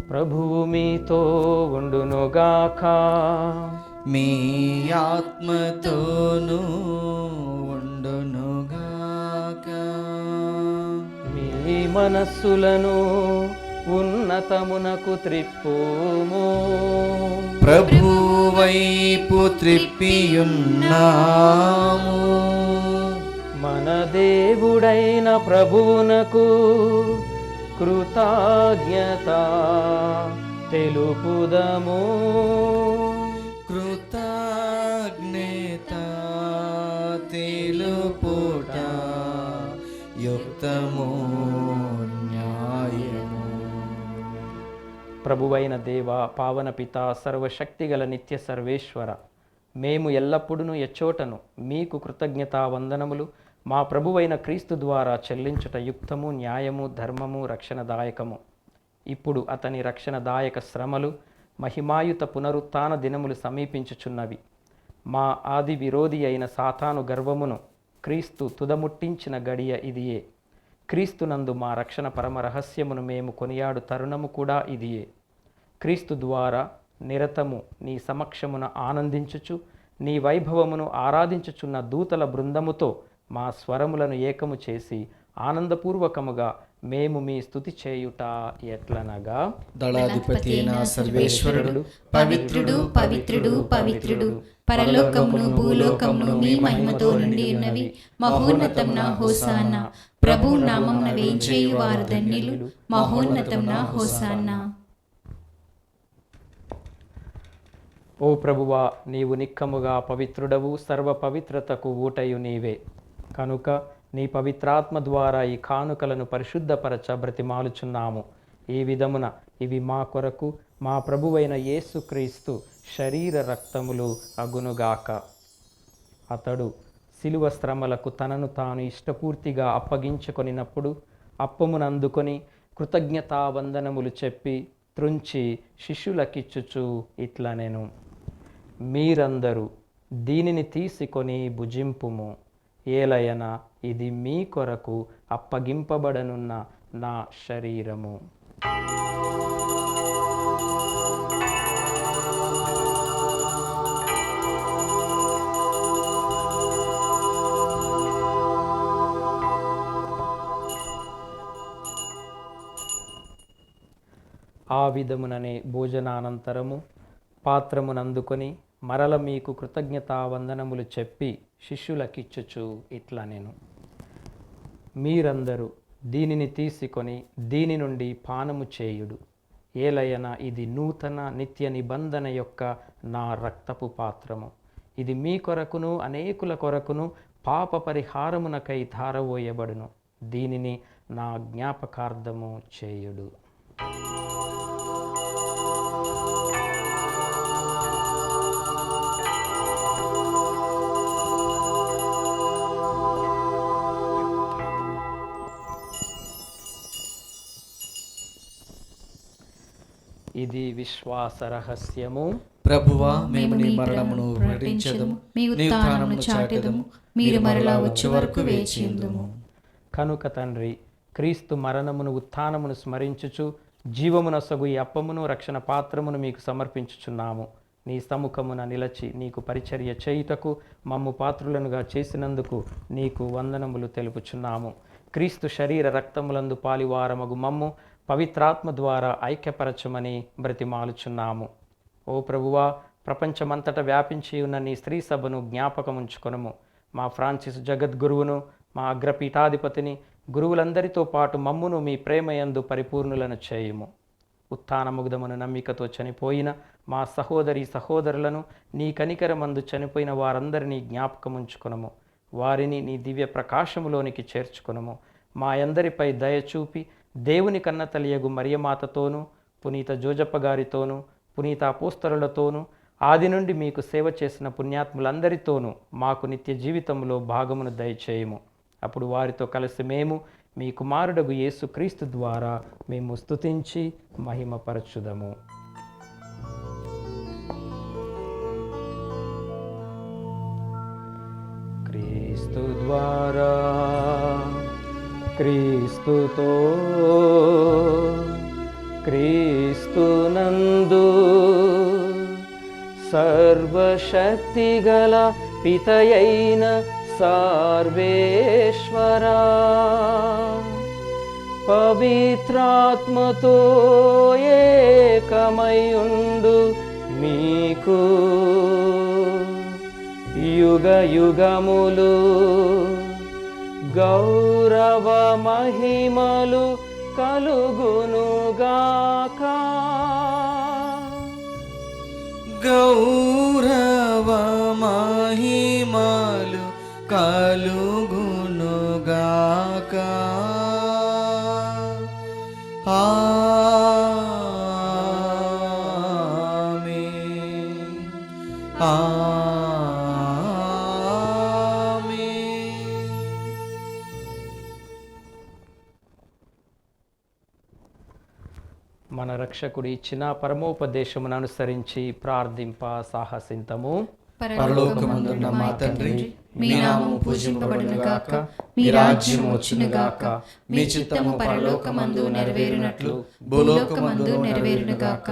ప్రభువు మీతో ఉండునుగాక. మీ ఆత్మతోనూ ఉండునుగాక. మీ మనస్సులను ఉన్నతమునకు త్రిప్పుము. ప్రభు వైపు త్రిప్పియున్నాము. మన దేవుడైన ప్రభువునకు కృతజ్ఞత తెలుపుదము. కృతజ్ఞత తెలుపుట యుక్తము న్యాయము. ప్రభువైన దేవ, పావన పిత, సర్వశక్తిగల నిత్య సర్వేశ్వర, మేము ఎల్లప్పుడూ ఎచ్చోటను మీకు కృతజ్ఞతా వందనములు మా ప్రభువైన క్రీస్తు ద్వారా చెల్లించుట యుక్తము న్యాయము ధర్మము రక్షణదాయకము. ఇప్పుడు అతని రక్షణదాయక శ్రమలు మహిమాయుత పునరుత్థాన దినములు సమీపించుచున్నవి. మా ఆది విరోధి అయిన సాతాను గర్వమును క్రీస్తు తుదముట్టించిన గడియ ఇదియే. క్రీస్తునందు మా రక్షణ పరమ రహస్యమును మేము కొనియాడు తరుణము కూడా ఇదియే. క్రీస్తు ద్వారా నిరతము నీ సమక్షమున ఆనందించుచు నీ వైభవమును ఆరాధించుచున్న దూతల బృందముతో మా స్వరములను ఏకము చేసి ఆనందపూర్వకముగా మేము మీ స్తుతి చేయుట ఎట్లనగా, దళాధిపతి అయిన సర్వేశ్వరుడు పవిత్రుడు పవిత్రుడు పవిత్రుడు, పరలోకమును భూలోకమును మీ మహిమతో నిండి ఉన్నవి. మహోన్నతమున హోసానా, ప్రభు నామమున వేంచేయు వారు ధన్యులు. మహోన్నతమున హోసానా. ఓ ప్రభువా, నీవు నిక్కముగా పవిత్రుడవు, సర్వ పవిత్రతకు ఊటయు నీవే. కనుక నీ పవిత్రాత్మ ద్వారా ఈ కానుకలను పరిశుద్ధపరచ బ్రతిమాలుచున్నాము. ఈ విధమున ఇవి మా కొరకు మా ప్రభువైన యేసుక్రీస్తు శరీర రక్తములు అగునుగాక. అతడు శిలువ శ్రమలకు తనను తాను ఇష్టపూర్తిగా అప్పగించుకొనినప్పుడు అప్పమునందుకొని కృతజ్ఞతావందనములు చెప్పి త్రుంచి శిష్యులకిచ్చుచు ఇట్లనెను, మీరందరూ దీనిని తీసుకొని భుజింపుము. ఏలయన ఇది మీ కొరకు అప్పగింపబడనున్న నా శరీరము. ఆ విధముననే భోజనానంతరము పాత్రమునందుకొని మరల మీకు కృతజ్ఞతావందనములు చెప్పి శిష్యులకిచ్చుచు ఇట్లనెను, మీరందరూ దీనిని తీసుకొని దీని నుండి పానము చేయుడు. ఏలయన ఇది నూతన నిత్య నిబంధన యొక్క నా రక్తపు పాత్రము. ఇది మీ కొరకును అనేకుల కొరకును పాప పరిహారమునకై ధారవోయబడును. దీనిని నా జ్ఞాపకార్థము చేయుడు. ఇది విశ్వాస రహస్యము. ప్రభువా, మేము నీ మరణమును ప్రకటించెదము, నీ ఉత్థానమును చాటెదము, మీరు మరలా వచ్చే వరకు వేచియుందుము. కనుక తండ్రి, క్రీస్తు మరణమును ఉత్థానమును స్మరించుచు జీవమునొసగు ఈ అప్పమును రక్షణ పాత్రమును మీకు సమర్పించుచున్నాము. నీ సముఖమున నిలచి నీకు పరిచర్య చేయుటకు మమ్ము పాత్రులనుగా చేసినందుకు నీకు వందనములు తెలుపుచున్నాము. క్రీస్తు శరీర రక్తములందు పాలివారమగు మమ్ము పవిత్రాత్మ ద్వారా ఐక్యపరచమని బ్రతిమాలుచున్నాము. ఓ ప్రభువా, ప్రపంచమంతటా వ్యాపించి ఉన్న నీ స్త్రీ సభను జ్ఞాపకముంచుకొనుము. మా ఫ్రాన్సిస్ జగద్గురువును, మా అగ్రపీఠాధిపతిని, గురువులందరితో పాటు మమ్మును మీ ప్రేమయందు పరిపూర్ణులను చేయుము. ఉత్థానముగ్ధమును నమ్మికతో చనిపోయిన మా సహోదరి సహోదరులను, నీ కనికరమందు చనిపోయిన వారందరినీ జ్ఞాపకముంచుకొనుము. వారిని నీ దివ్య ప్రకాశములోనికి చేర్చుకొనుము. మా అందరిపై దయచూపి దేవుని కన్నతలియగు మరియమాతతోనూ, పునీత జోజప్ప గారితోనూ, పునీత అపోస్తలులతోనూ, ఆది నుండి మీకు సేవ చేసిన పుణ్యాత్ములందరితోనూ మాకు నిత్య జీవితంలో భాగమును దయచేయము. అప్పుడు వారితో కలిసి మేము మీ కుమారుడగు యేసుక్రీస్తు ద్వారా మేము స్తుతించి మహిమపరచుదము. క్రీస్తు ద్వారా, క్రీస్తుతో, క్రీస్తునందు సర్వశక్తిగల పితయైన సర్వేశ్వరా, పవిత్రాత్మతో ఏకమయుండు మీకు యుగ యుగములు గౌరవ మహిమలు కలుగునుగాక. గౌరవ మహిమలు కలుగునుగాక. ఆమేన్. ఆమేన్. మన రక్షకుడు ఇచ్చిన పరమోపదేశమును అనుసరించి ప్రార్థింప సాహసింతము. పరలోకమందున్న మా తండ్రి, మీ నామము పూజింపబడునుగాక, మీ రాజ్యం వచ్చునుగాక, మీ చిత్తము పరలోకమందు నెరవేరునట్లు భూలోకమందు నెరవేరునుగాక.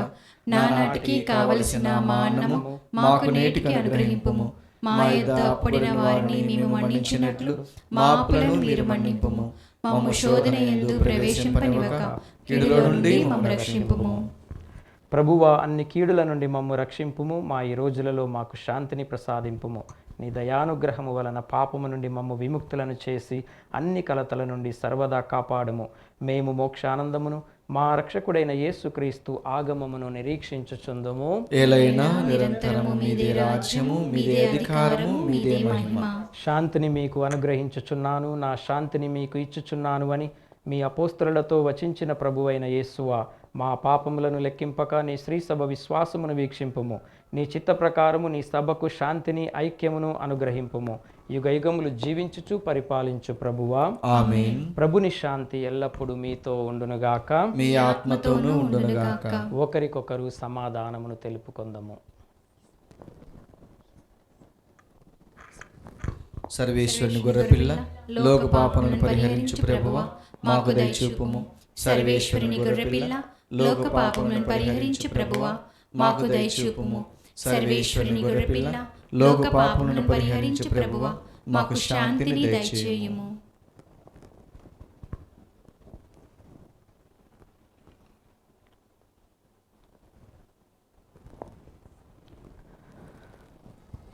నానాటికి కావలసిన మా అన్నము మాకు నేటికి అనుగ్రహింపుము. మా యొద్ద అప్పడిన వారిని మేము మన్నించినట్లు మా అప్పులను మీరు మన్నింపుము. మమ్ము శోధన యందు ప్రవేశింపనివ్వక కీడులో నుండి మమ్ము రక్షింపుము. ప్రభువా, అన్ని కీడుల నుండి మమ్ము రక్షింపుము. మా ఈ రోజులలో మాకు శాంతిని ప్రసాదింపుము. నీ దయానుగ్రహము వలన పాపము నుండి మమ్ము విముక్తులను చేసి అన్ని కలతల నుండి సర్వదా కాపాడుము. మేము మోక్షానందమును మా రక్షకుడైన యేసుక్రీస్తు ఆగమమును నిరీక్షించుచుందుము. ఏలైనా నిరంతరము మీదే రాజ్యము, మీదే అధికారము, మీదే మహిమ. శాంతిని మీకు అనుగ్రహించుచున్నాను, నా శాంతిని మీకు ఇచ్చుచున్నాను అని మీ అపోస్తలులతో వచించిన ప్రభువైన యేసువా, మా పాపములను లెక్కింపక నీ శ్రీసభ విశ్వాసమును వీక్షింపుము. నీ చిత్త ప్రకారము నీ సభకు శాంతిని ఐక్యమును అనుగ్రహింపుము. యుగయుగములు జీవించుచు పరిపాలించు ప్రభువా, ఆమేన్. ప్రభుని శాంతి ఎల్లప్పుడూ మీతో ఉండునుగాక, మీ ఆత్మతోనూ ఉండునుగాక. ఒకరికొకరు సమాధానమును తెలుపుకొందము. సర్వేశ్వరుని గొర్రెపిల్ల, లోక పాపములను పరిహరించు ప్రభువా, మాకు దయచూపుము. సర్వేశ్వరుని గొర్రెపిల్ల, లోక పాపములను పరిహరించు ప్రభువా, మాకు దయచూపుము. సర్వేశ్వరుని గొర్రెపిల్ల, లోక పాపములను పరిహరించు ప్రభువా, మాకు శాంతిని దయచేయుము.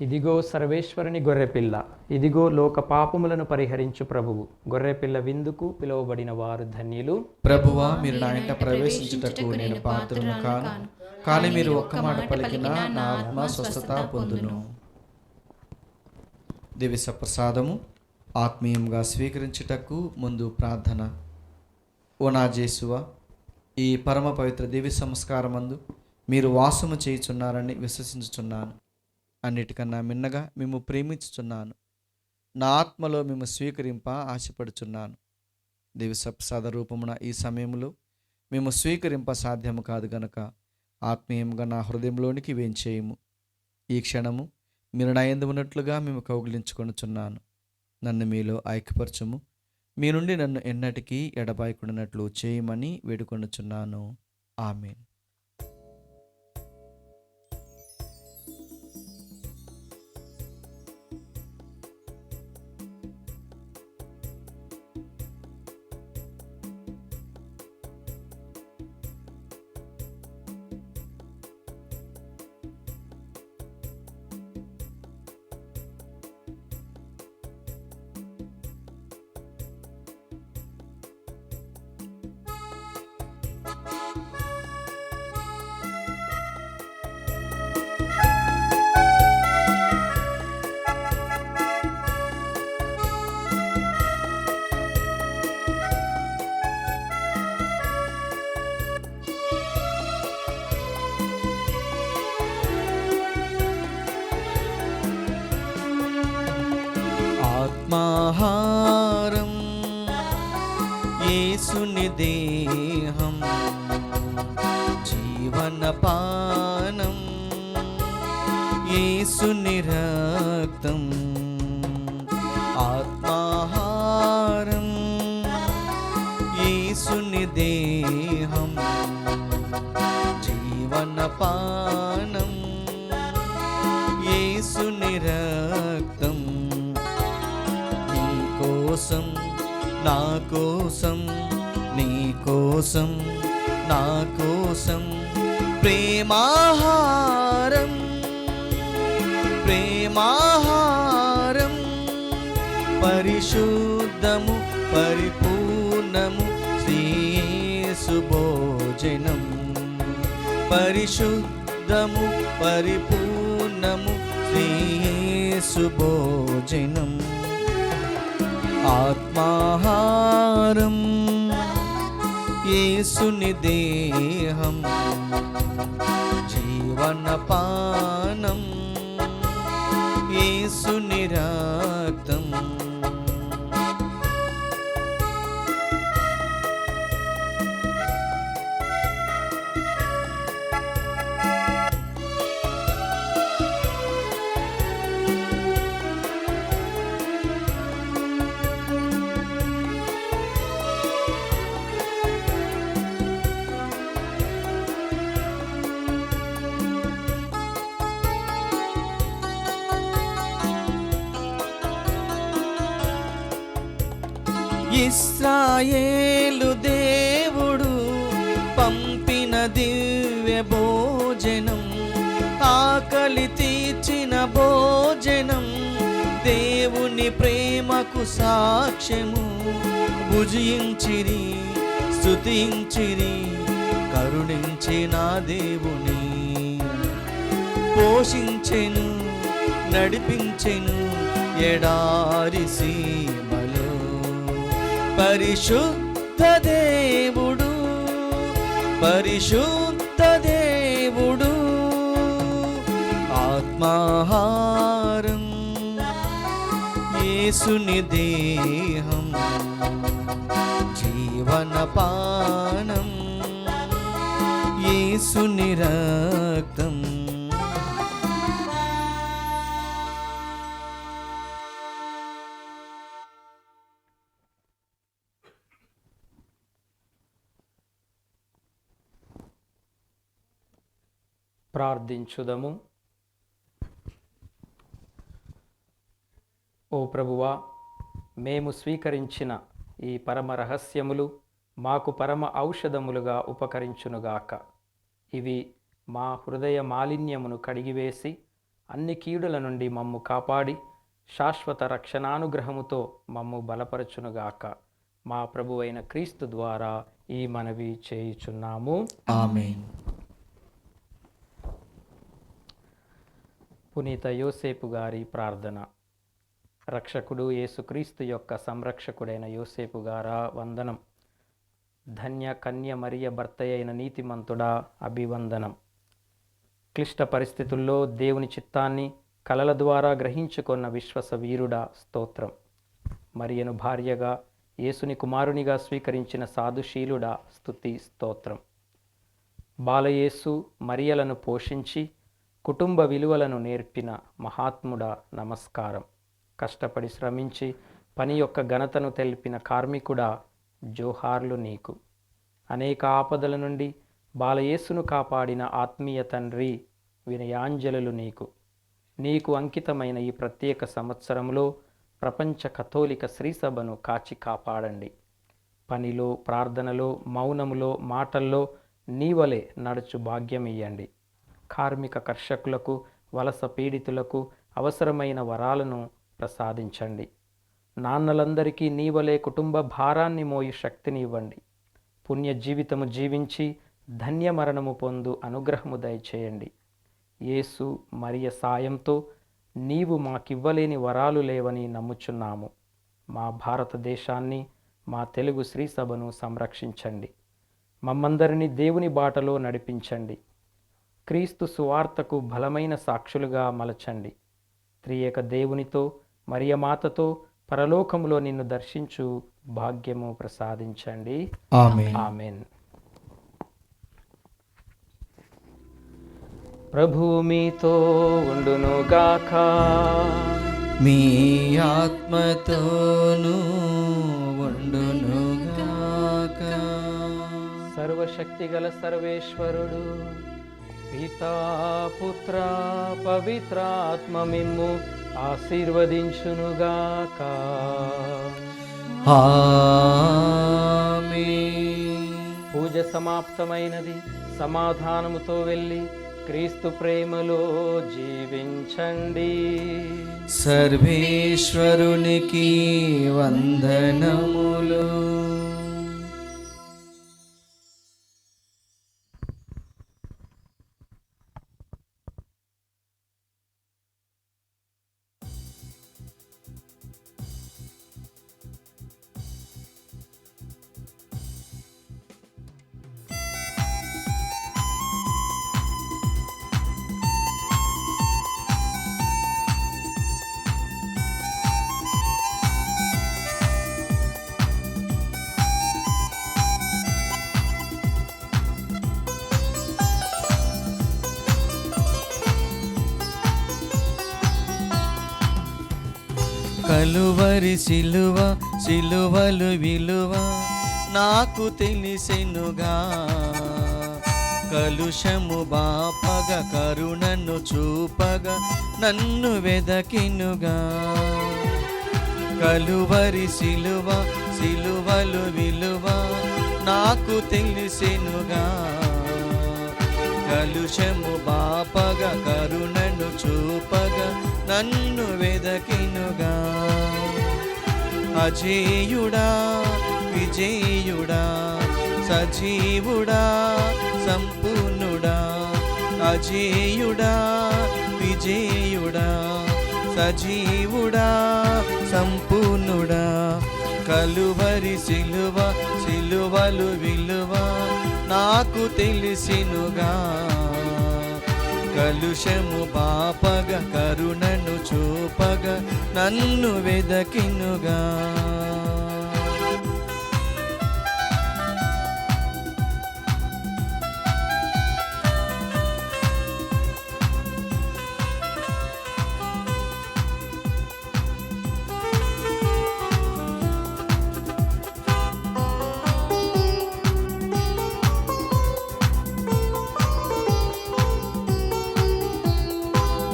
ఇదిగో సర్వేశ్వరుని గొర్రెపిల్ల, ఇదిగో లోక పాపములను పరిహరించు ప్రభువు. గొర్రెపిల్ల విందుకు పిలువబడిన వారు ధన్యులు. ప్రభువా, మీరు నా ఇంట ప్రవేశించుటకు నేను పాత్రను కాను, కానీ మీరు ఒక్క మాట పలికినా నా ఆత్మ స్వస్థత పొందును. దివ్య ప్రసాదము ఆత్మీయంగా స్వీకరించుటకు ముందు ప్రార్థన. ఓ నా జేసువా, ఈ పరమ పవిత్ర దివ్య సంస్కారమందు మీరు వాసము చేయుచున్నారని విశ్వసించుచున్నాను. అన్నిటికన్నా మిన్నగా మేము ప్రేమించుచున్నాను. నా ఆత్మలో మేము స్వీకరింప ఆశపడుచున్నాను. దివ్య ప్రసాద రూపమున ఈ సమయంలో మేము స్వీకరింప సాధ్యము కాదు గనుక ఆత్మీయంగా నా హృదయంలోనికి వేంచేయము. ఈ క్షణము మీరు నా యందు ఉన్నట్లుగా మేము కౌగిలించుకొనుచున్నాను. నన్ను మీలో ఐక్యపరచుము. మీ నుండి నన్ను ఎన్నటికీ ఎడబాయకుండానట్లు చేయమని వేడుకొనుచున్నాను. ఆమేన్. ఆత్మాహారం యేసుని దేహం, జీవనపానం యేసుని రక్తం. ఆత్మాహారం యేసుని దేహం, జీవనపానం యేసుని రక్తం. కోసం నా కోసం నీ కోసం నా కోసం ప్రేమాహారం ప్రేమాహారం పరిశుద్ధము పరిపూర్ణము శ్రీయేసు భోజనం. పరిశుద్ధము పరిపూర్ణము శ్రీయేసు భోజనం. ఆత్మాహారం యేసుని దేహం, జీవనపానం యేసుని రక్తం. ఇశ్రాయేలు దేవుడు పంపిన దివ్య భోజనం, ఆకలి తీర్చిన భోజనం, దేవుని ప్రేమకు సాక్ష్యము. భుజించిరి, స్తుతించిరి, కరుణించిన దేవుని. పోషించెను, నడిపించెను ఎడారి సీమలో. పరిశుద్ధ దేవుడు, పరిశుద్ధ దేవుడు, ఆత్మాహారం యేసుని దేహం, జీవనపానం యేసుని రక్తం. ప్రార్థించుదము. ఓ ప్రభువా, మేము స్వీకరించిన ఈ పరమ రహస్యములు మాకు పరమ ఔషధములుగా ఉపకరించునుగాక. ఇవి మా హృదయ మాలిన్యమును కడిగివేసి అన్ని కీడుల నుండి మమ్ము కాపాడి శాశ్వత రక్షణానుగ్రహముతో మమ్ము బలపరచునుగాక. మా ప్రభువైన క్రీస్తు ద్వారా ఈ మనవి చేయుచున్నాము. ఆమేన్. పునీత యోసేపు గారి ప్రార్థన. రక్షకుడు యేసుక్రీస్తు యొక్క సంరక్షకుడైన యోసేపు గారా వందనం. ధన్య కన్య మరియ భర్త అయిన నీతిమంతుడా అభివందనం. క్లిష్ట పరిస్థితుల్లో దేవుని చిత్తాన్ని కలల ద్వారా గ్రహించుకున్న విశ్వస వీరుడా స్తోత్రం. మరియను భార్యగా యేసుని కుమారునిగా స్వీకరించిన సాధుశీలుడా స్తుతి స్తోత్రం. బాలయేసు మరియలను పోషించి కుటుంబ విలువలను నేర్పిన మహాత్ముడా నమస్కారం. కష్టపడి శ్రమించి పని యొక్క ఘనతను తెలిపిన కార్మికుడా జోహార్లు నీకు. అనేక ఆపదల నుండి బాలయేసును కాపాడిన ఆత్మీయ తండ్రి వినయాంజలులు నీకు. నీకు అంకితమైన ఈ ప్రత్యేక సంవత్సరంలో ప్రపంచ కథోలిక శ్రీసభను కాచి కాపాడండి. పనిలో, ప్రార్థనలో, మౌనములో, మాటల్లో నీవలే నడుచు భాగ్యమియ్యండి. కార్మిక కర్షకులకు, వలస పీడితులకు అవసరమైన వరాలను ప్రసాదించండి. నాన్నలందరికీ నీవలే కుటుంబ భారాన్ని మోయు శక్తిని ఇవ్వండి. పుణ్య జీవితము జీవించి ధన్య మరణము పొందు అనుగ్రహము దయచేయండి. యేసు మరియ సాయంతో నీవు మాకివ్వలేని వరాలు లేవని నమ్ముచున్నాము. మా భారతదేశాన్ని, మా తెలుగు శ్రీసభను సంరక్షించండి. మమ్మందరినీ దేవుని బాటలో నడిపించండి. క్రీస్తు సువార్తకు బలమైన సాక్షులుగా మలచండి. త్రియేక దేవునితో, మరియమాతతో పరలోకములో నిన్ను దర్శించు భాగ్యము ప్రసాదించండి. ఆమేన్. ఆమేన్. ప్రభువు మీతో ఉండునుగాక. మీ ఆత్మతోనూ ఉండునుగాక. సర్వశక్తిగల సర్వేశ్వరుడు పితా, పుత్ర, పవిత్రాత్మ మిమ్ము ఆశీర్వదించునుగాక. ఆమేన్. పూజ సమాప్తమైనది. సమాధానముతో వెళ్ళి క్రీస్తు ప్రేమలో జీవించండి. సర్వేశ్వరునికి వందనములు. కలువరి సిలువ, సిలువలు విలువ నాకు తెలిసెనుగా. కలుషము బాపగ, కరుణను చూపగా నన్ను వెదకినుగా. కలువరి సిలువ, సిలువలు విలువ నాకు తెలిసెనుగా. కలుషము బాపగా కరుణను చూపగా నన్ను వెదకినుగా. అజేయుడా విజేయుడా సజీవుడా సంపూర్ణుడా. అజేయుడా విజేయుడా సజీవుడా సంపూర్ణుడా. కలువరి సిలువ సిలువలు విలువ నాకు తెలిసినుగా. కలుషము బాపగ కరుణను చూపగ నన్ను వెదకినుగా.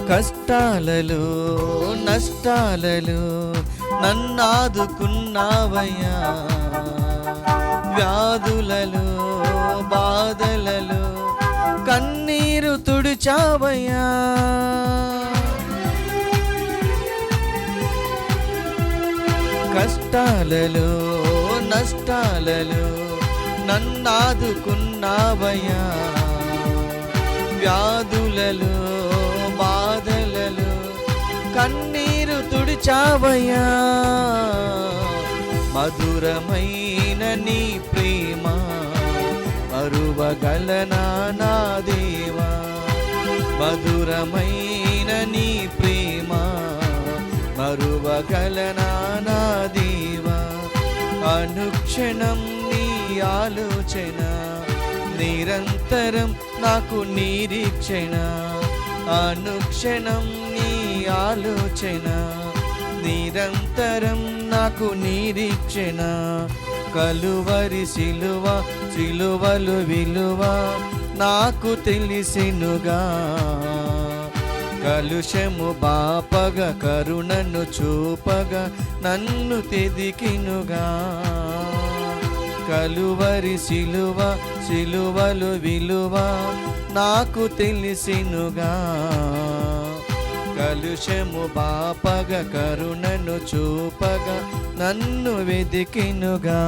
కష్టాలలో నష్టాలలో నన్నాదుకున్నావయ్యా. వ్యాధులలో బాధలలో కన్నీరు తుడిచావయ్యా. కష్టాలలో నష్టాలలో నన్నాదుకున్నావయ్యా. వ్యాధులలో బాధలలో కన్నీరు తుడిచావయ్యా. మధురమైన నీ ప్రేమ మరువగలనా నా దేవా. మధురమైన నీ ప్రేమ మరువగలనా నా దేవా. అనుక్షణం నీ ఆలోచన నిరంతరం నాకు నిరీక్షణ. అనుక్షణం నీ ఆలోచన నిరంతరం నాకు నిరీక్షణ. కలువరి సిలువ సిలువలు విలువ నాకు తెలిసినుగా. కలుషము బాపగ కరుణను చూపగ నన్ను తెదికినుగా. కలువరి సిలువ సిలువలు విలువ నాకు తెలిసినుగా. కలుషము బాపగ కరుణను చూపగ నన్ను వెదికినుగా.